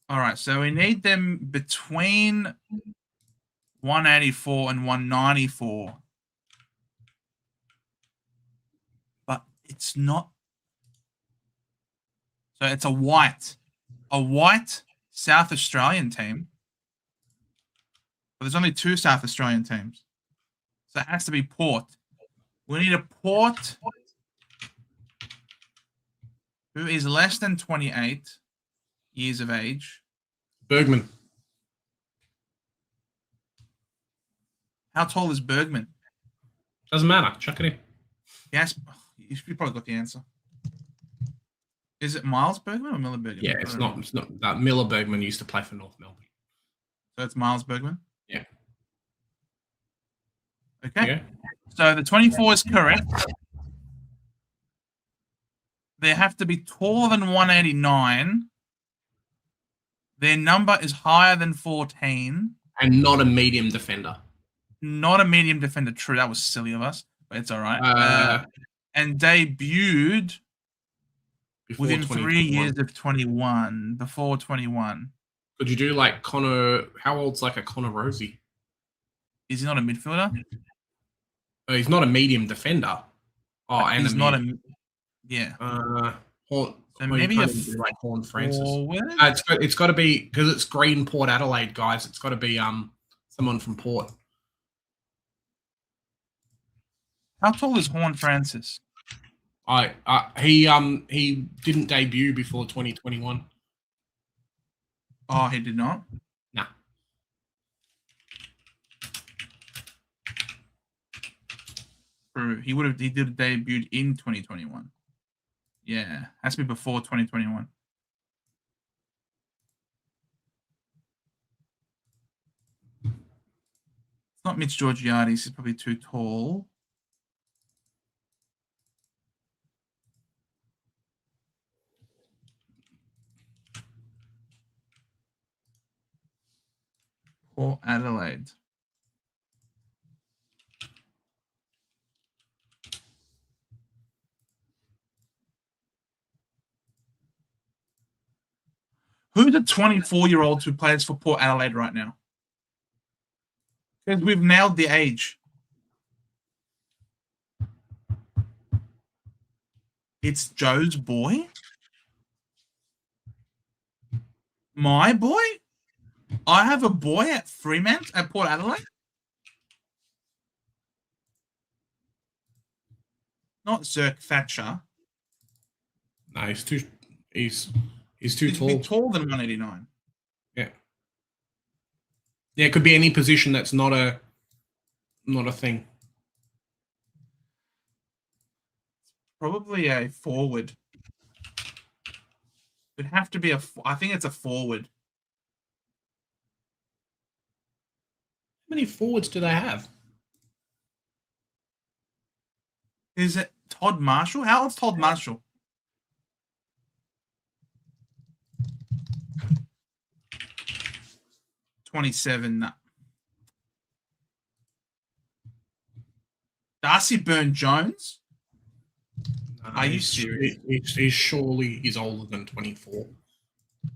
All right, so we need them between 184 and 194. But it's not. So it's a white South Australian team. But there's only 2 South Australian teams. So it has to be Port. We need a Port who is less than 28 years of age. Bergman. How tall is Bergman? Doesn't matter. Chuck it in. Yes, you probably got the answer. Is it Miles Bergman or Miller Bergman? Yeah, it's not. It's not. That Miller Bergman used to play for North Melbourne. So it's Miles Bergman? Yeah. Okay. So the 24 is correct. They have to be taller than 189. Their number is higher than 14. And not a medium defender. Not a medium defender. True, that was silly of us, but it's all right. And debuted within 3 years of 21, before 21. Could you do like Connor? How old's like a Connor Rosie? Is he not a midfielder? Oh, he's not a medium defender. Oh, and he's not a. Yeah. So maybe a like Horn Francis. Forward? It's got to be because it's Green Port Adelaide, guys. It's got to be someone from Port. How tall is Horn Francis? He didn't debut before 2021. Oh, he did not? Nah. True. He did debut in 2021. Yeah. Has to be before 2021. It's not Mitch Georgiades. He's probably too tall. Port Adelaide. Who's the 24-year-old who plays for Port Adelaide right now? Because we've nailed the age. It's Joe's boy? My boy? I have a boy at Fremantle at Port Adelaide? Not Zerk Thatcher. No, he's too He's tall. taller than 189. Yeah. Yeah, it could be any position that's not a thing. Probably a forward. It'd have to be I think it's a forward. How many forwards do they have? Is it Todd Marshall? How old's Todd Marshall? $27. Darcy Byrne-Jones? Are you serious? He's older than 24.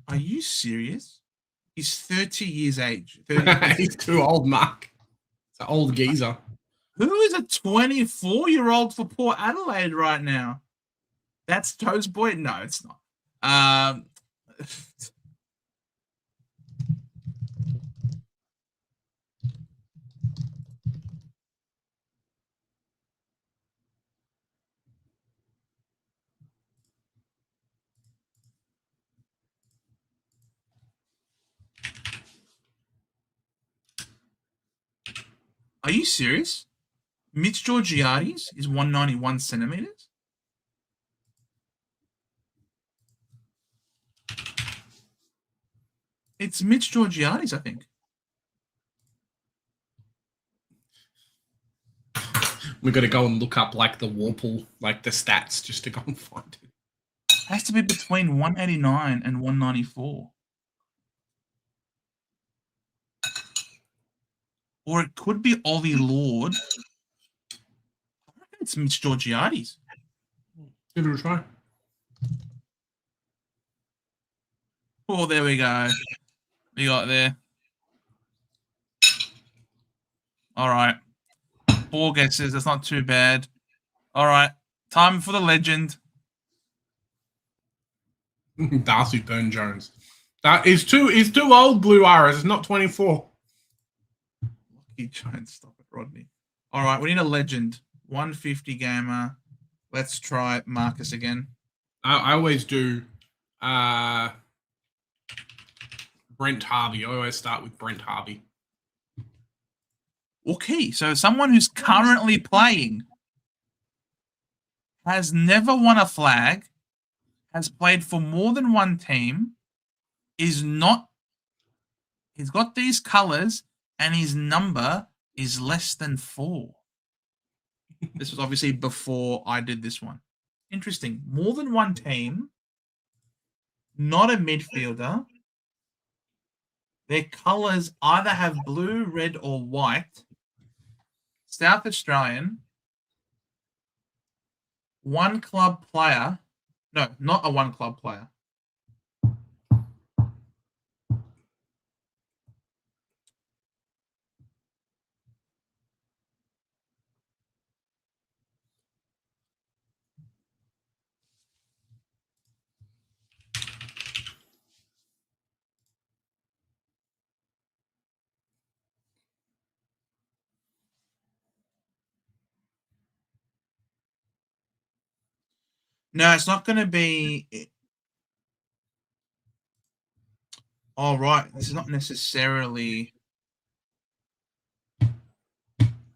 Are you serious? He's 30 years age. He's too old, Mark. It's an old geezer. Who is a 24-year-old for Port Adelaide right now? That's Toad's boy? No, it's not. Are you serious? Mitch Georgiades is 191 centimeters? It's Mitch Georgiades, I think. We got to go and look up like the Warple, like the stats, just to go and find it. It has to be between 189 and 194. Or it could be Ollie Lord. I reckon it's Mitch Georgiades. Give it a try. Oh, there we go. We got there. All right. 4 guesses. That's not too bad. All right. Time for the legend. Darcy Burn Jones. That is too old, Blue Iris. It's not 24. Lucky Jones, stop it, Rodney. All right, we need a legend. 150 gamer. Let's try Marcus again. I always do Brent Harvey. I always start with Brent Harvey. Okay, so someone who's currently playing, has never won a flag, has played for more than one team, he's got these colors, and his number is less than 4. This was obviously before I did this one. Interesting. More than one team, not a midfielder. Their colors either have blue, red, or white. South Australian. One club player. No, not a one club player. No, it's not going to be. All right, this is not necessarily.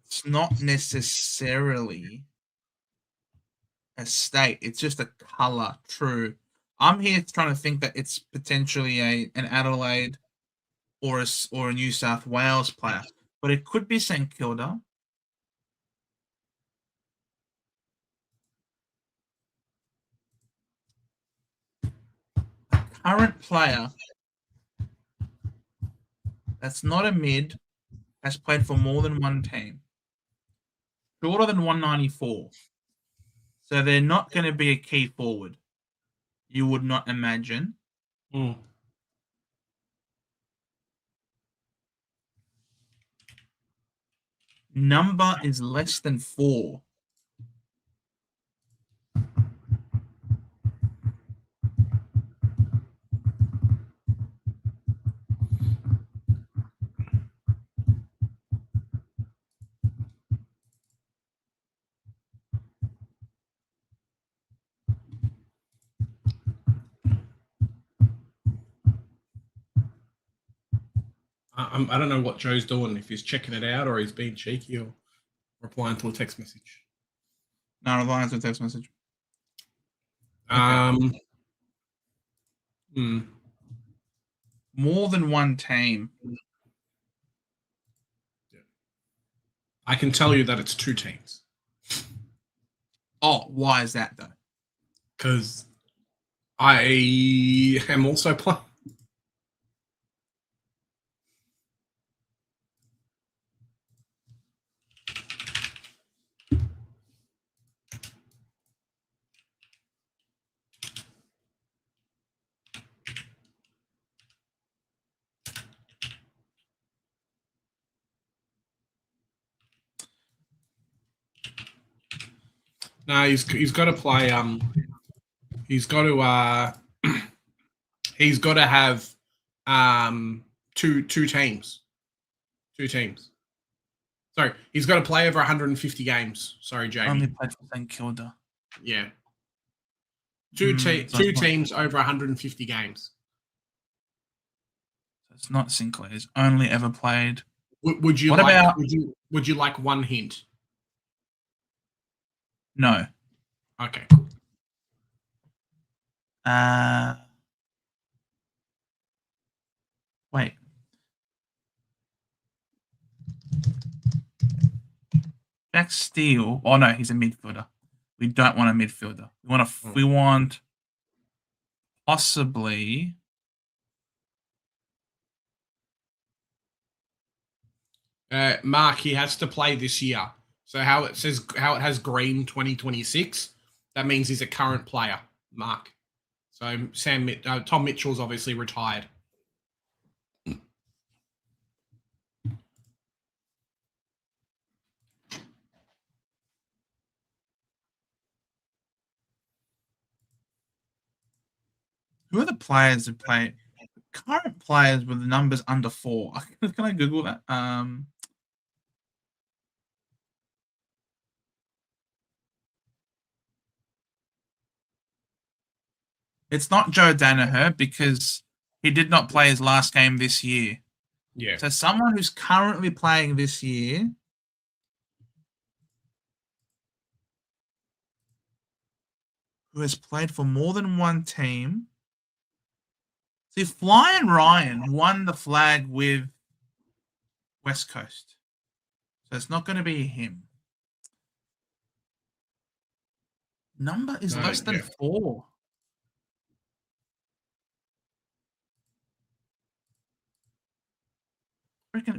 It's not necessarily a state. It's just a color. True. I'm here trying to think that it's potentially an Adelaide or a New South Wales player, but it could be St Kilda. Current player that's not a mid has played for more than one team. Shorter than 194. So they're not going to be a key forward. You would not imagine. Number is less than 4. I don't know what Joe's doing, if he's checking it out or he's being cheeky or replying to a text message. No, replying to a text message. More than one team. I can tell you that it's 2 teams. Oh, why is that though? Because I am also playing. No, he's got to play. He's got to have two teams. 2 teams. Sorry, he's got to play over 150 games. Sorry, Jamie. Only played for St Kilda. Yeah. Two teams over 150 games. It's not Sinclair's. Only ever played. Would you like one hint? No. Okay, cool. Wait. Jack Steele. Oh no, he's a midfielder. We don't want a midfielder. We want possibly. Mark, he has to play this year. So how it has green 2026, that means he's a current player, Mark. So Tom Mitchell's obviously retired. Who are the players who play? Current players with the numbers under 4. Can I Google that? It's not Joe Danaher because he did not play his last game this year. Yeah. So someone who's currently playing this year. Who has played for more than one team. See, Flying Ryan won the flag with West Coast. So it's not going to be him. Number is less than 4.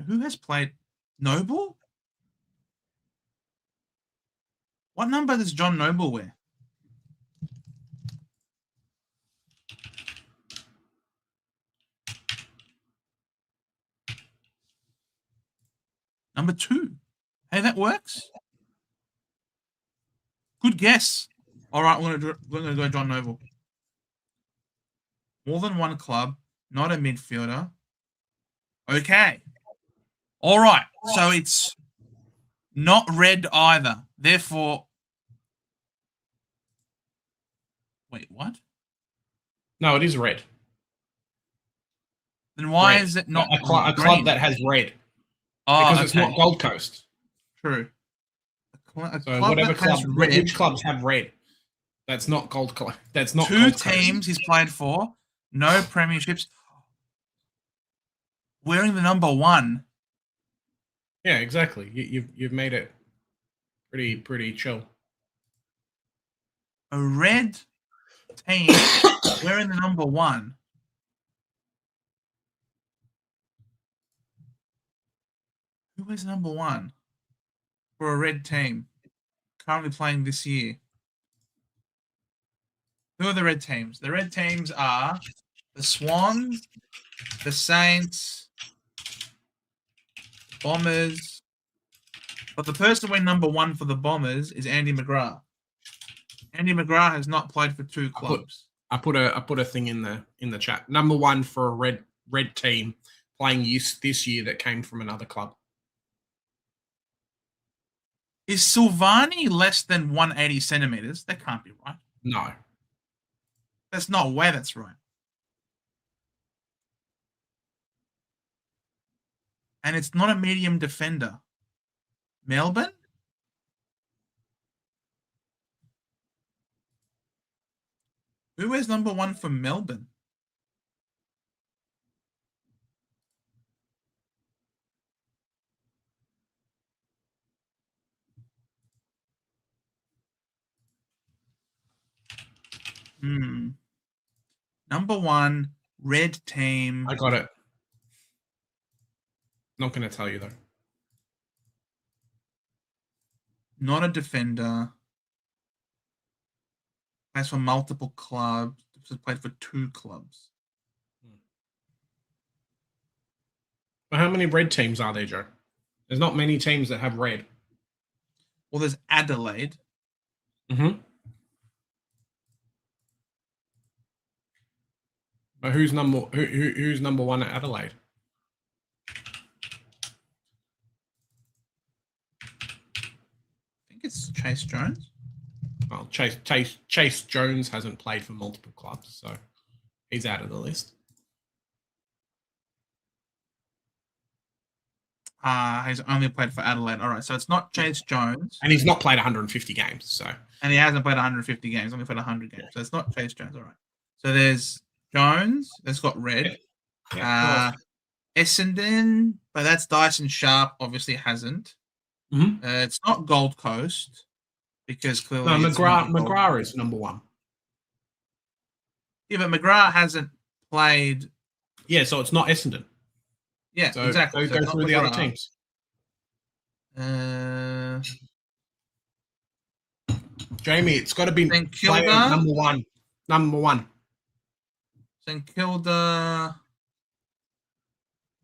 Who has played Noble? What number does John Noble wear? Number 2. Hey, that works. Good guess. All right, we're going to go John Noble. More than one club, not a midfielder. Okay. All right. So it's not red either. Therefore, wait, what? No, it is red. Then why red. is it not a club that has red? Oh, because it's not Gold Coast. True. So whatever club, which clubs have red? That's not Gold Coast. That's not 2 teams he's played for. No premierships. Wearing the number 1. Yeah, exactly. You've made it pretty chill. A red team wearing the number 1. Who is number 1 for a red team currently playing this year? Who are the red teams? The red teams are the Swans, the Saints, Bombers. But the person wearing number 1 for the Bombers is Andy McGrath. Andy McGrath has not played for 2 clubs. I put a thing in the chat. Number 1 for a red team playing this year that came from another club. Is Silvani less than 180 centimeters? That can't be right. No. That's not where that's right. And it's not a medium defender. Melbourne? Who is number 1 for Melbourne? Number 1, red team. I got it. Not going to tell you, though. Not a defender. Plays for multiple clubs. Played for 2 clubs. But how many red teams are there, Joe? There's not many teams that have red. Well, there's Adelaide. Mm-hmm. But who's number 1 at Adelaide? I think it's Chase Jones. Well, Chase Jones hasn't played for multiple clubs, so he's out of the list. He's only played for Adelaide. All right, so it's not Chase Jones. And he's not played 150 games, so. And he hasn't played 150 games, only played 100 games. So it's not Chase Jones. All right. So there's Jones, that's got red. Yeah. Essendon, but that's Dyson Sharp, obviously hasn't. It's not Gold Coast because clearly No, it's not Gold- McGrath is number 1. Yeah, but McGrath hasn't played. Yeah, so it's not Essendon. Yeah, So exactly. So go it's through not the other McGrath. teams. Jamie, it's got to be St player Kilda. number 1. Number 1. St Kilda.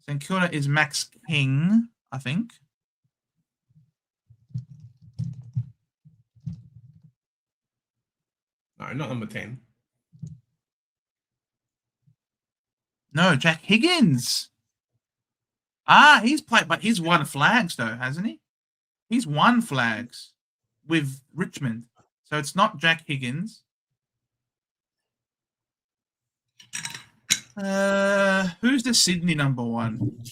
St Kilda is Max King, I think. No, not number 10. No, Jack Higgins. He's played, but he's won flags though, hasn't he? He's won flags with Richmond, so it's not Jack Higgins. Who's the Sydney number 1?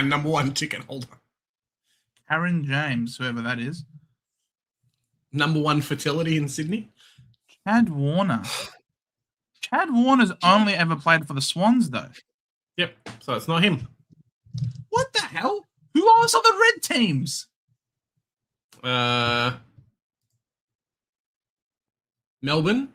Number 1 ticket holder. Aaron James, whoever that is. Number 1 fertility in Sydney. Chad Warner. Chad Warner's only ever played for the Swans, though. Yep. So it's not him. What the hell? Who else are the red teams? Melbourne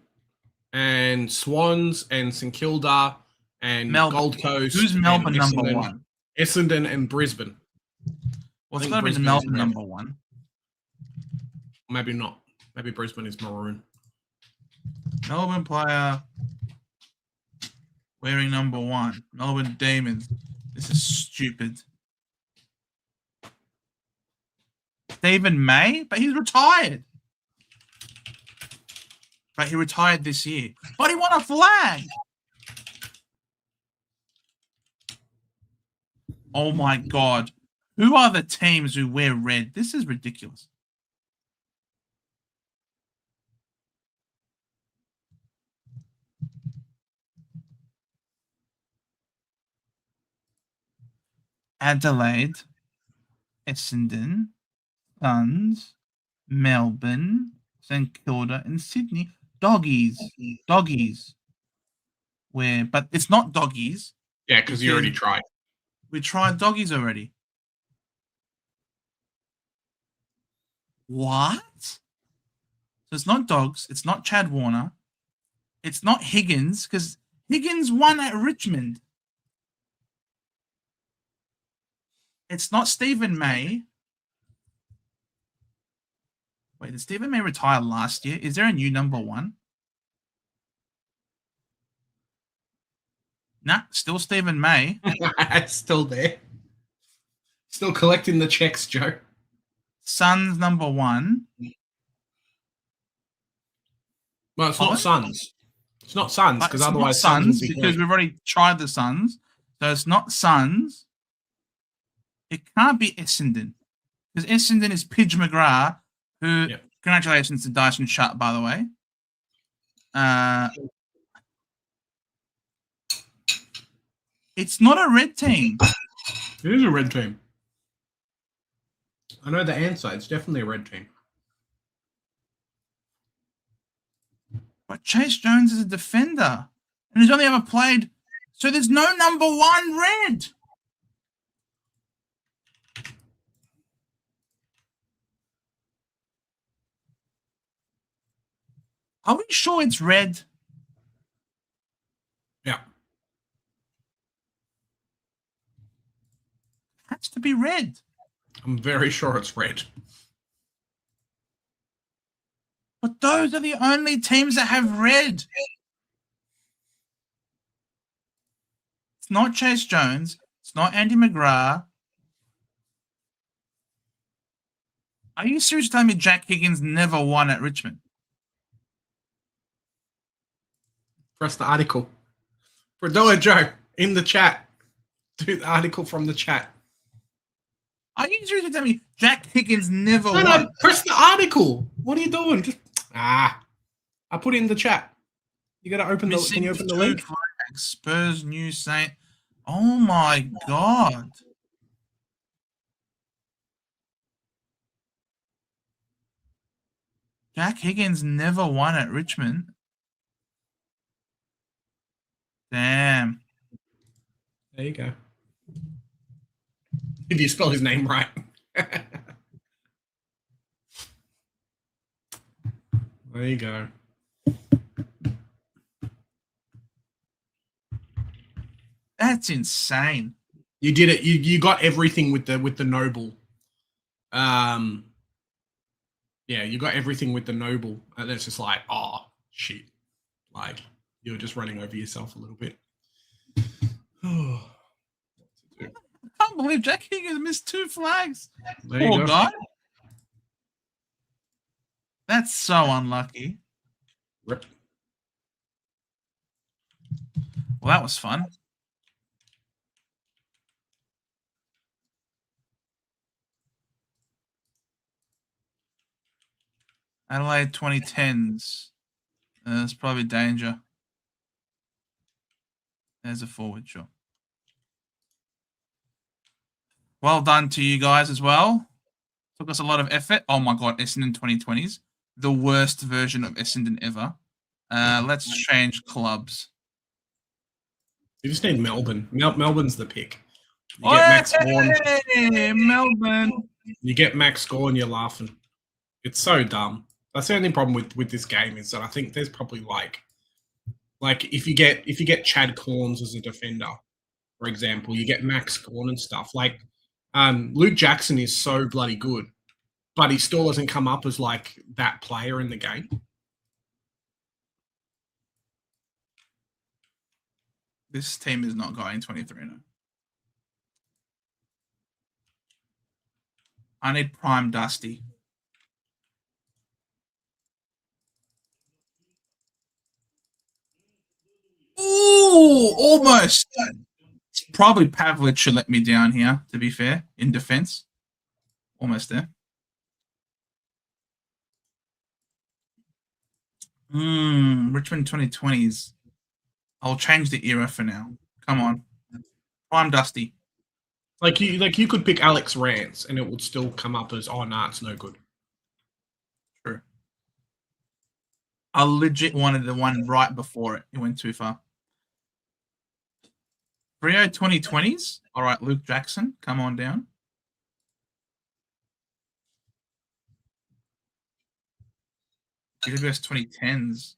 and Swans and St Kilda and Melbourne. Gold Coast. Who's Melbourne and number 1? Essendon and Brisbane. Well, I it's think got to be the Brisbane is Melbourne red. number 1. Maybe not. Maybe Brisbane is maroon. Melbourne player wearing number 1. Melbourne Demons. This is stupid. Stephen May? But he's retired. But he retired this year. But he won a flag. Oh my God. Who are the teams who wear red? This is ridiculous. Adelaide, Essendon, Suns, Melbourne, St Kilda, and Sydney. Doggies. But it's not doggies. Yeah, because you already tried. We tried doggies already. What? So it's not dogs. It's not Chad Warner. It's not Higgins, because Higgins won at Richmond. It's not Stephen May. Wait, did Stephen May retire last year? Is there a new number 1? Nah, still Stephen May. It's still there. Still collecting the checks, Joe. Suns number 1. Well, it's not Suns. It's not Suns, because otherwise Suns, would be because green. we've already tried the Suns. So it's not Suns. It can't be Essendon, because Essendon is Pidge McGrath, who, congratulations to Dyson Shutt, by the way. It's not a red team. It is a red team. I know the answer. It's definitely a red team. But Chase Jones is a defender, and he's only ever played. So there's no number 1 red. Are we sure it's red? Yeah. Has to be red. I'm very sure it's red. But those are the only teams that have red. It's not Chase Jones. It's not Andy McGrath. Are you seriously telling me Jack Higgins never won at Richmond? Press the article. Bradilla Joe, in the chat. Do the article from the chat. Are you seriously telling me Jack Higgins never won? No, press the article. What are you doing? Just I put it in the chat. You gotta open the. Can you open the link? Flags, Spurs New Saint. Oh my God. Jack Higgins never won at Richmond. Damn. There you go. If you spell his name right. There you go. That's insane. You did it. You got everything with the noble. Yeah, you got everything with the noble. And it's just like, oh shit. Like you're just running over yourself a little bit. I can't believe Jack Higgins missed 2 flags. There you Poor go. guy. That's so unlucky. Rip. Well, that was fun. Adelaide 2010s. There's probably danger. There's a forward, sure. Well done to you guys as well. Took us a lot of effort. Oh my god, Essendon 2020s. The worst version of Essendon ever. Let's change clubs. You just need Melbourne. Melbourne's the pick. You get Max Gawn. Melbourne. You get Max Gawn, you're laughing. It's so dumb. That's the only problem with this game is that I think there's probably like if you get Chad Corns as a defender, for example, you get Max Gawn and stuff. Like Luke Jackson is so bloody good, but he still doesn't come up as like that player in the game. This team is not going 23 now. I need prime Dusty. Ooh, almost. Probably Pavlich should let me down here, to be fair, in defense. Almost there. Richmond 2020s. I'll change the era for now. Come on. Prime Dusty. Like you could pick Alex Rance and it would still come up as, oh, nah, it's no good. True. I legit wanted the one right before it. It went too far. Rio 2020s. All right, Luke Jackson, come on down. GWS 2010s.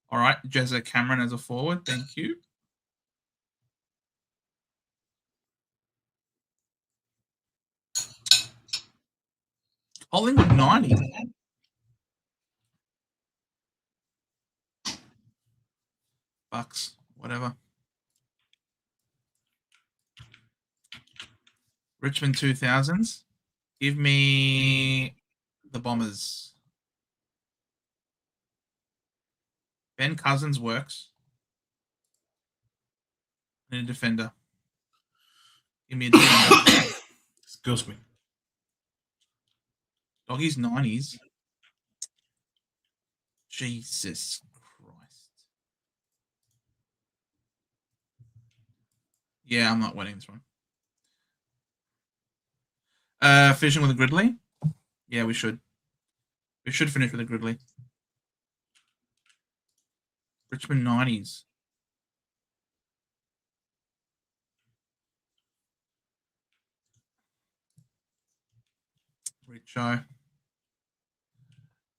All right, Jezza Cameron as a forward. Thank you. Collingwood 90. Bucks, whatever. Richmond 2000s. Give me the Bombers. Ben Cousins works. I need a defender. Give me a defender. Excuse me. Doggies 90s. Jesus Christ. Yeah, I'm not winning this one. Finishing with a Gridley? Yeah, we should. We should finish with a Gridley. Richmond 90s. Richo.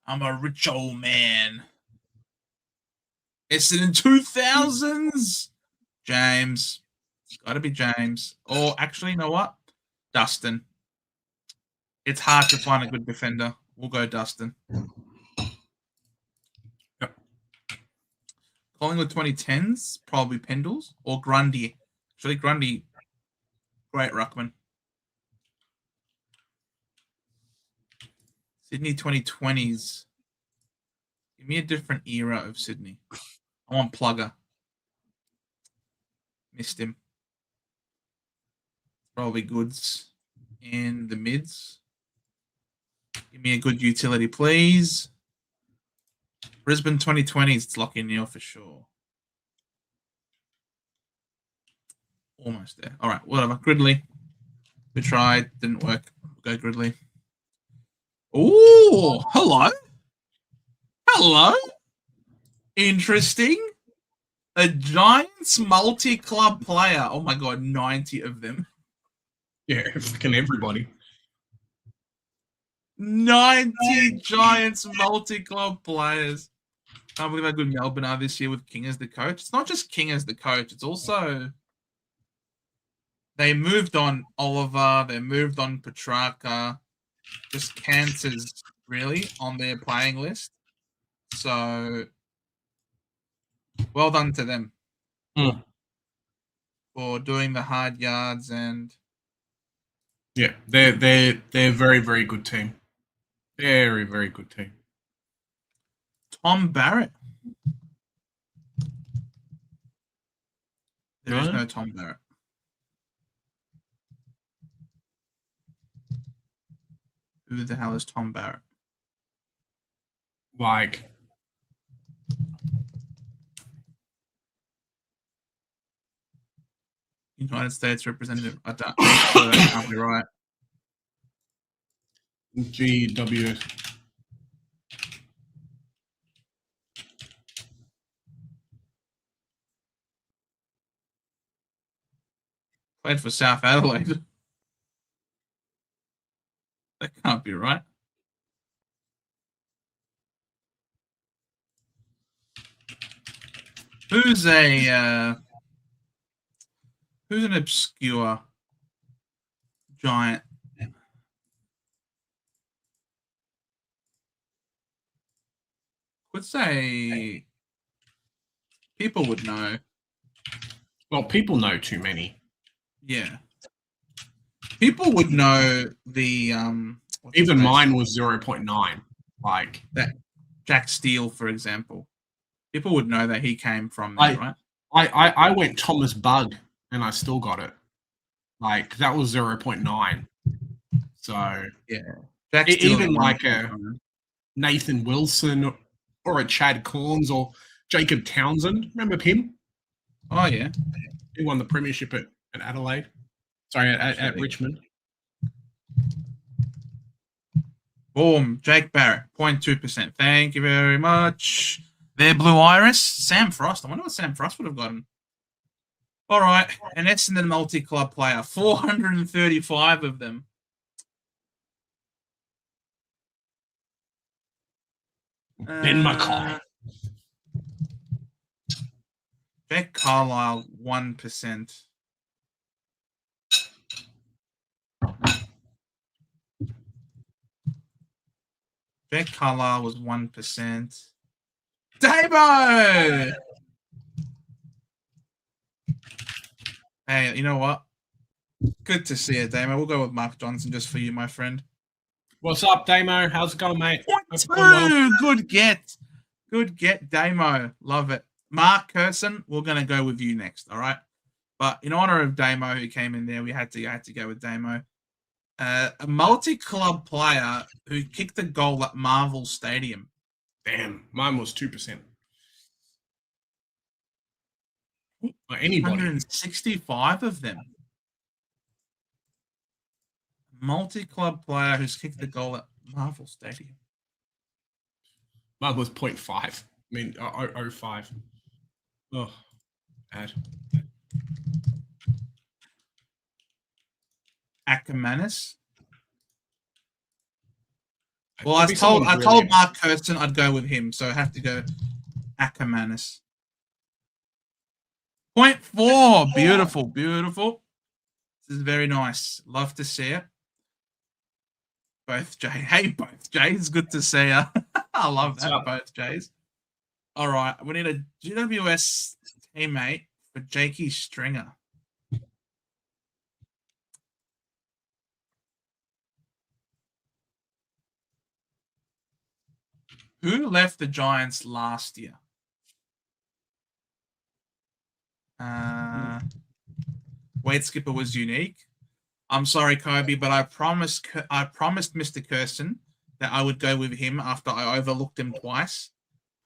I'm a rich old man. Essendon 2000s. James. It's got to be James. Or actually, you know what? Dustin. It's hard to find a good defender. We'll go Dustin. Yep. Collingwood 2010s, probably Pendles or Grundy. Actually, Grundy, great ruckman. Sydney 2020s. Give me a different era of Sydney. I want Plugger. Missed him. Probably Goods in the mids. Give me a good utility, please. Brisbane 2020s. It's locking you for sure. Almost there. All right, whatever. Gridley. We tried. Didn't work. Go Gridley. Oh, hello. Hello. Interesting. A Giants multi-club player. Oh my God, 90 of them. Yeah, fucking everybody. 90 Giants multi-club players. Can't believe how good Melbourne are this year with King as the coach. It's not just King as the coach, it's also they moved on Oliver, they moved on Petrarca, just cancers really on their playing list. So well done to them for doing the hard yards and yeah, they're a very, very good team. Very, very good team. Tom Barrett. There is no Tom Barrett. Who the hell is Tom Barrett? Like, United States representative. I don't. That can't be right. GWS. Played for South Adelaide. That can't be right. Who's an obscure Giant? Would say people would know. Well, people know too many. Yeah. People would know the even mine was 0.9. Like that Jack Steele, for example. People would know that he came from there, right? I went Thomas Bug and I still got it. Like that was 0.9. So yeah. Jack Steele even like a Nathan Wilson or a Chad Corns or Jacob Townsend. Remember him? Oh yeah. He won the premiership at Adelaide. Sorry, at Richmond. Boom. Jake Barrett, 0.2%. Thank you very much. Their Blue Iris. Sam Frost. I wonder what Sam Frost would have gotten. All right. An Essendon multi-club player. 435 of them. Ben Mackay. Jack Carlisle, 1%. Jack Carlisle was 1%. Dabo! Hey, you know what? Good to see you, Damo. We'll go with Mark Johnson just for you, my friend. What's up, Damo? How's it going, mate? Good get. Good get, Damo. Love it. Mark Curson, we're going to go with you next, all right? But in honor of Damo, who came in there, I had to go with Damo. A multi-club player who kicked a goal at Marvel Stadium. Damn, mine was 2%. Anybody. 165 of them. Multi-club player who's kicked the goal at Marvel Stadium. Mine was 0.5. I mean, 0.05. Oh, bad. Ackermanis. Well, I told Mark Kirsten I'd go with him, so I have to go Ackermanis. 0.4. Beautiful, beautiful. This is very nice. Love to see it. Both Jay. Hey, both Jays. Good to see you. I love that, both Jays. All right. We need a GWS teammate for Jakey Stringer. Who left the Giants last year? Wade Skipper was unique. I'm sorry, Kobe, but I promised Mr. Kirsten that I would go with him after I overlooked him twice.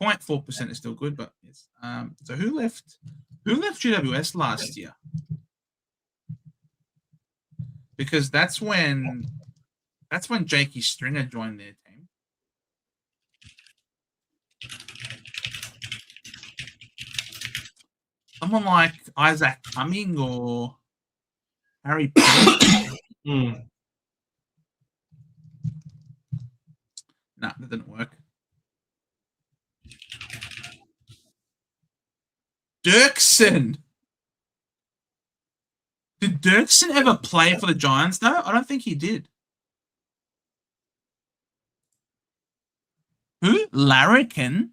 0.4% is still good, but yes. So who left GWS last year? Because that's when Jakey Stringer joined their team. Someone like Isaac Cumming or Harry Potter. Mm. Nah, that didn't work. Dirksen. Did Dirksen ever play for the Giants, though? I don't think he did. Who? Larrikin?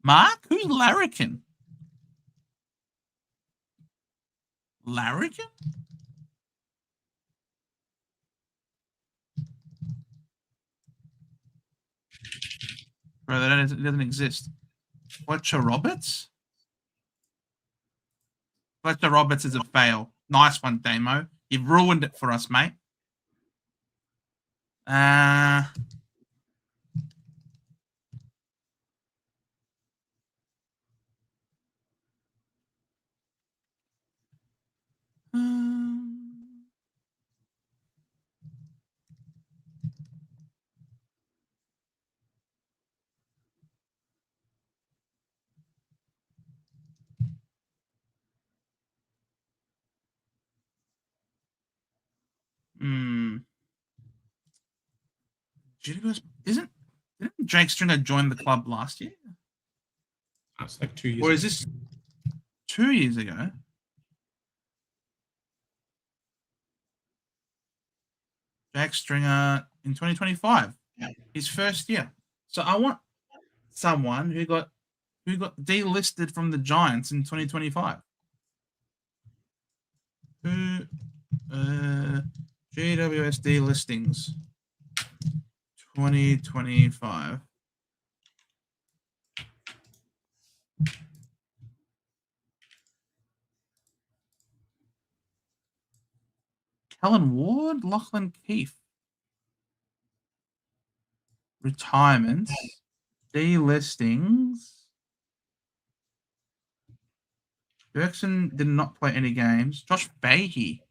Mark? Who's Larrikin? Larrikin? Bro, that doesn't exist. Fletcher Roberts? Fletcher Roberts is a fail. Nice one, Damo. You've ruined it for us, mate. Didn't Jake Stringer join the club last year? That's like 2 years. Or is this 2 years ago? Jake Stringer in 2025, his first year. So I want someone who got delisted from the Giants in 2025. Who GWS delistings 2025. Kellen Ward, Lachlan Keefe. Retirements, delistings. Dirksen did not play any games. Josh Fahey.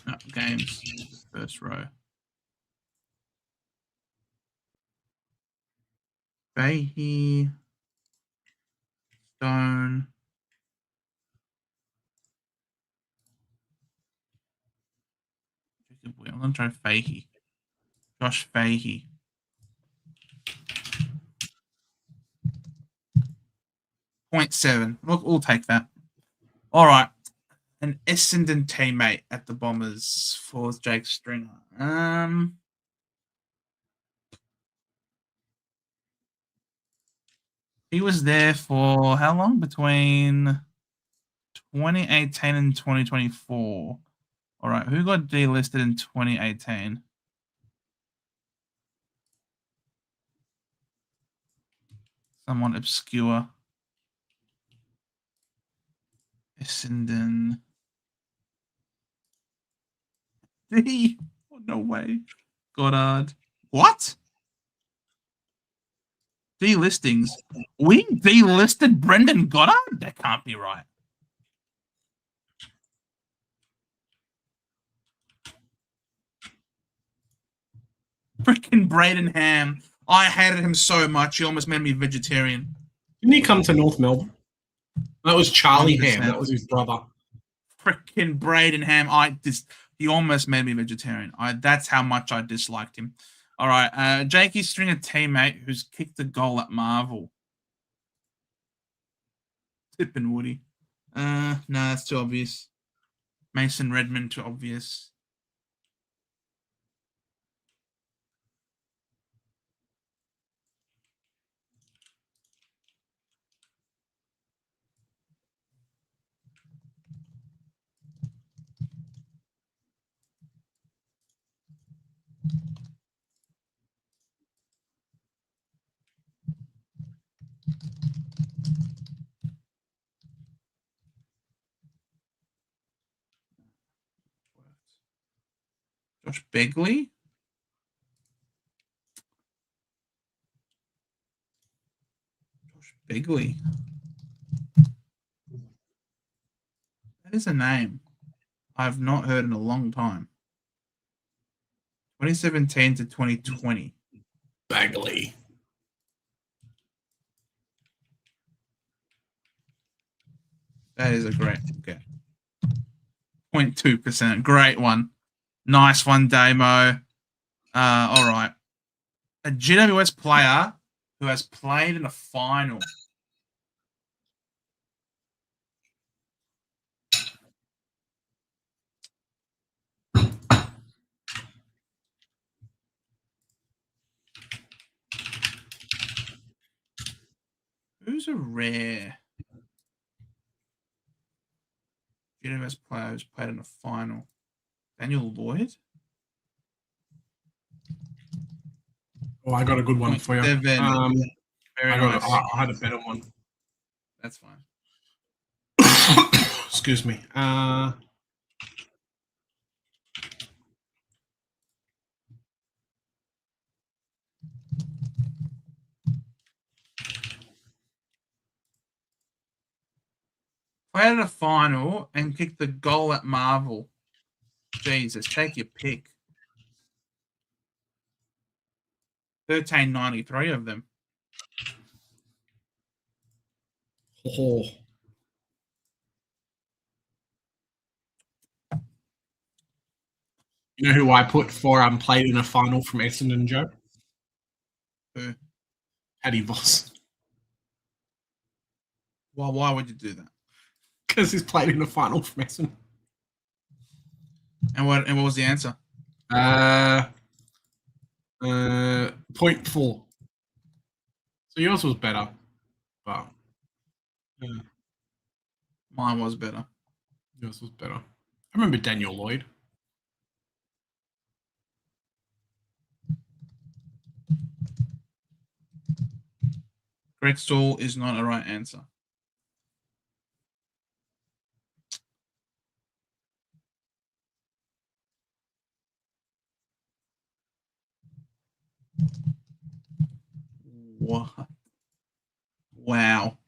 No, games, first row. Fahey. Stone. I'm going to try Fahey. Josh Fahey. .7. We'll take that. All right. An Essendon teammate at the Bombers for Jake Stringer. He was there for how long? Between 2018 and 2024. All right. Who got delisted in 2018? Someone obscure. Essendon. Oh, no way. Goddard. What? Delistings. We delisted Brendan Goddard? That can't be right. Freaking Braden Ham. I hated him so much. He almost made me vegetarian. Didn't he come to North Melbourne? That was Charlie 100%. Ham. That was his brother. Freaking Braden Ham. He almost made me vegetarian. That's how much I disliked him. All right. Jakey Stringer teammate who's kicked a goal at Marvel. Tipping Woody. No, that's too obvious. Mason Redmond, too obvious. Josh Begley. Josh Begley. That is a name I've not heard in a long time. 2017 to 2020. Bagley. That is a great. Okay. 0.2%. Great one. Nice one, Damo. All right. A GWS player who has played in a final. Who's a rare GWS player who's played in a final? Daniel Lloyd? Oh, I got a good one for you. Very nice. I had a better one. That's fine. Excuse me. Played in a final and kicked the goal at Marvel. Jesus, take your pick. 1393 of them. Oh. You know who I put for played in a final from Essendon, Joe? Who? Paddy Voss. Well, why would you do that? Because he's played in a final from Essendon. And what was the answer? 0.4. So yours was better, but Mine was better. Yours was better. I remember Daniel Lloyd. Greg Stall is not a right answer. What? Wow.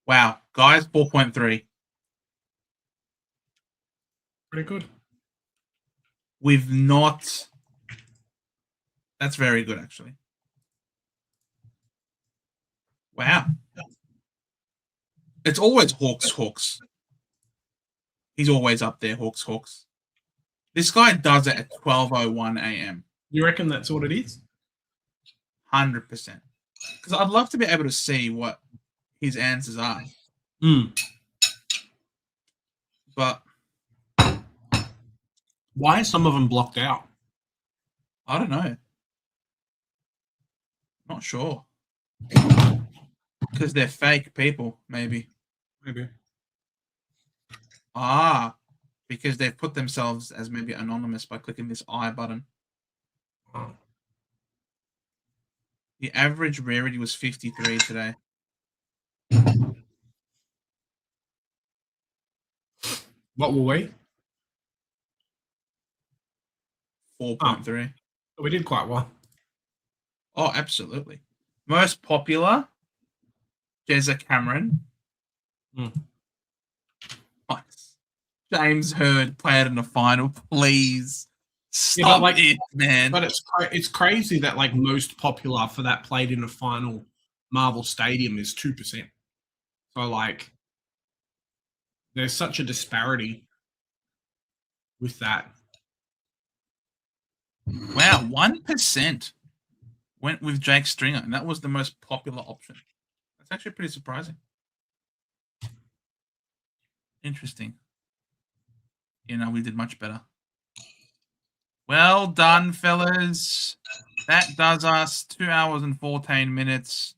Wow. Guys, 4.3. Pretty good. We've not. That's very good, actually. Wow. It's always Hawks. He's always up there, Hawks. This guy does it at 12:01 a.m. You reckon that's what it is? 100%. Because I'd love to be able to see what his answers are. But why are some of them blocked out? I don't know. Not sure. Because they're fake people, maybe. Maybe. Because they've put themselves as maybe anonymous by clicking this I button. Oh. The average rarity was 53 today. What were we? 4.3. We did quite well. Oh, absolutely. Most popular, Jezza Cameron. Nice. James Hurd played in the final. Please stop it, man. But it's crazy that most popular for that played in a final Marvel Stadium is 2%. So there's such a disparity with that. Wow, 1% went with Jake Stringer, and that was the most popular option. That's actually pretty surprising. Interesting. We did much better. Well done, fellas. That does us 2 hours and 14 minutes.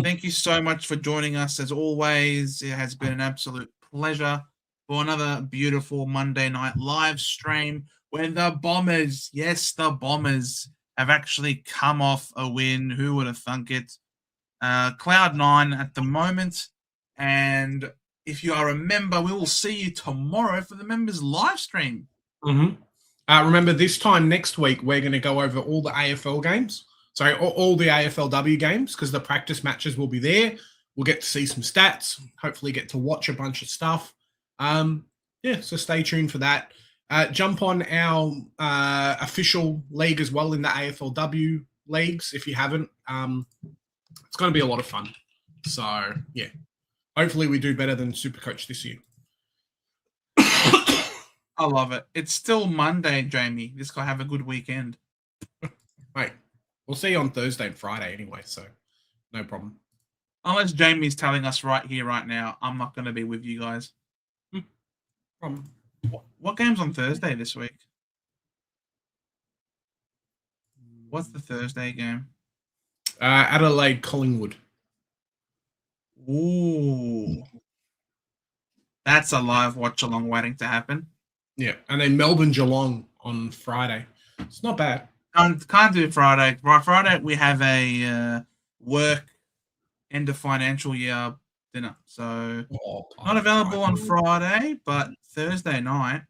Thank you so much for joining us. As always, it has been an absolute pleasure for another beautiful Monday night live stream where the Bombers, yes, the Bombers, have actually come off a win. Who would have thunk it? Cloud9 at the moment. And if you are a member, we will see you tomorrow for the members live stream. Remember, this time next week, we're going to go over all the AFL games. Sorry, all the AFLW games, because the practice matches will be there. We'll get to see some stats, hopefully get to watch a bunch of stuff. So stay tuned for that. Jump on our official league as well in the AFLW leagues if you haven't. It's going to be a lot of fun. So, yeah. Hopefully we do better than Supercoach this year. I love it. It's still Monday, Jamie. This guy have a good weekend. Mate, we'll see you on Thursday and Friday anyway, so no problem. Unless Jamie's telling us right here, right now, I'm not going to be with you guys. Problem. What game's on Thursday this week? What's the Thursday game? Adelaide Collingwood. Ooh. That's a live watch along waiting to happen. Yeah, and then Melbourne Geelong on Friday. It's not bad. Can't do Friday. Friday we have a work end of financial year dinner, so not available on Friday, but Thursday night.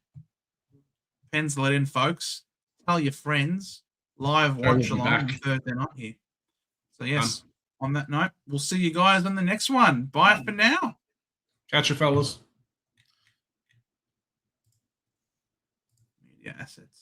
Pencil it in, folks. Tell your friends. Live watch along on Thursday night here. So yes, on that note, we'll see you guys on the next one. Bye for now. Catch you, fellas. Media assets.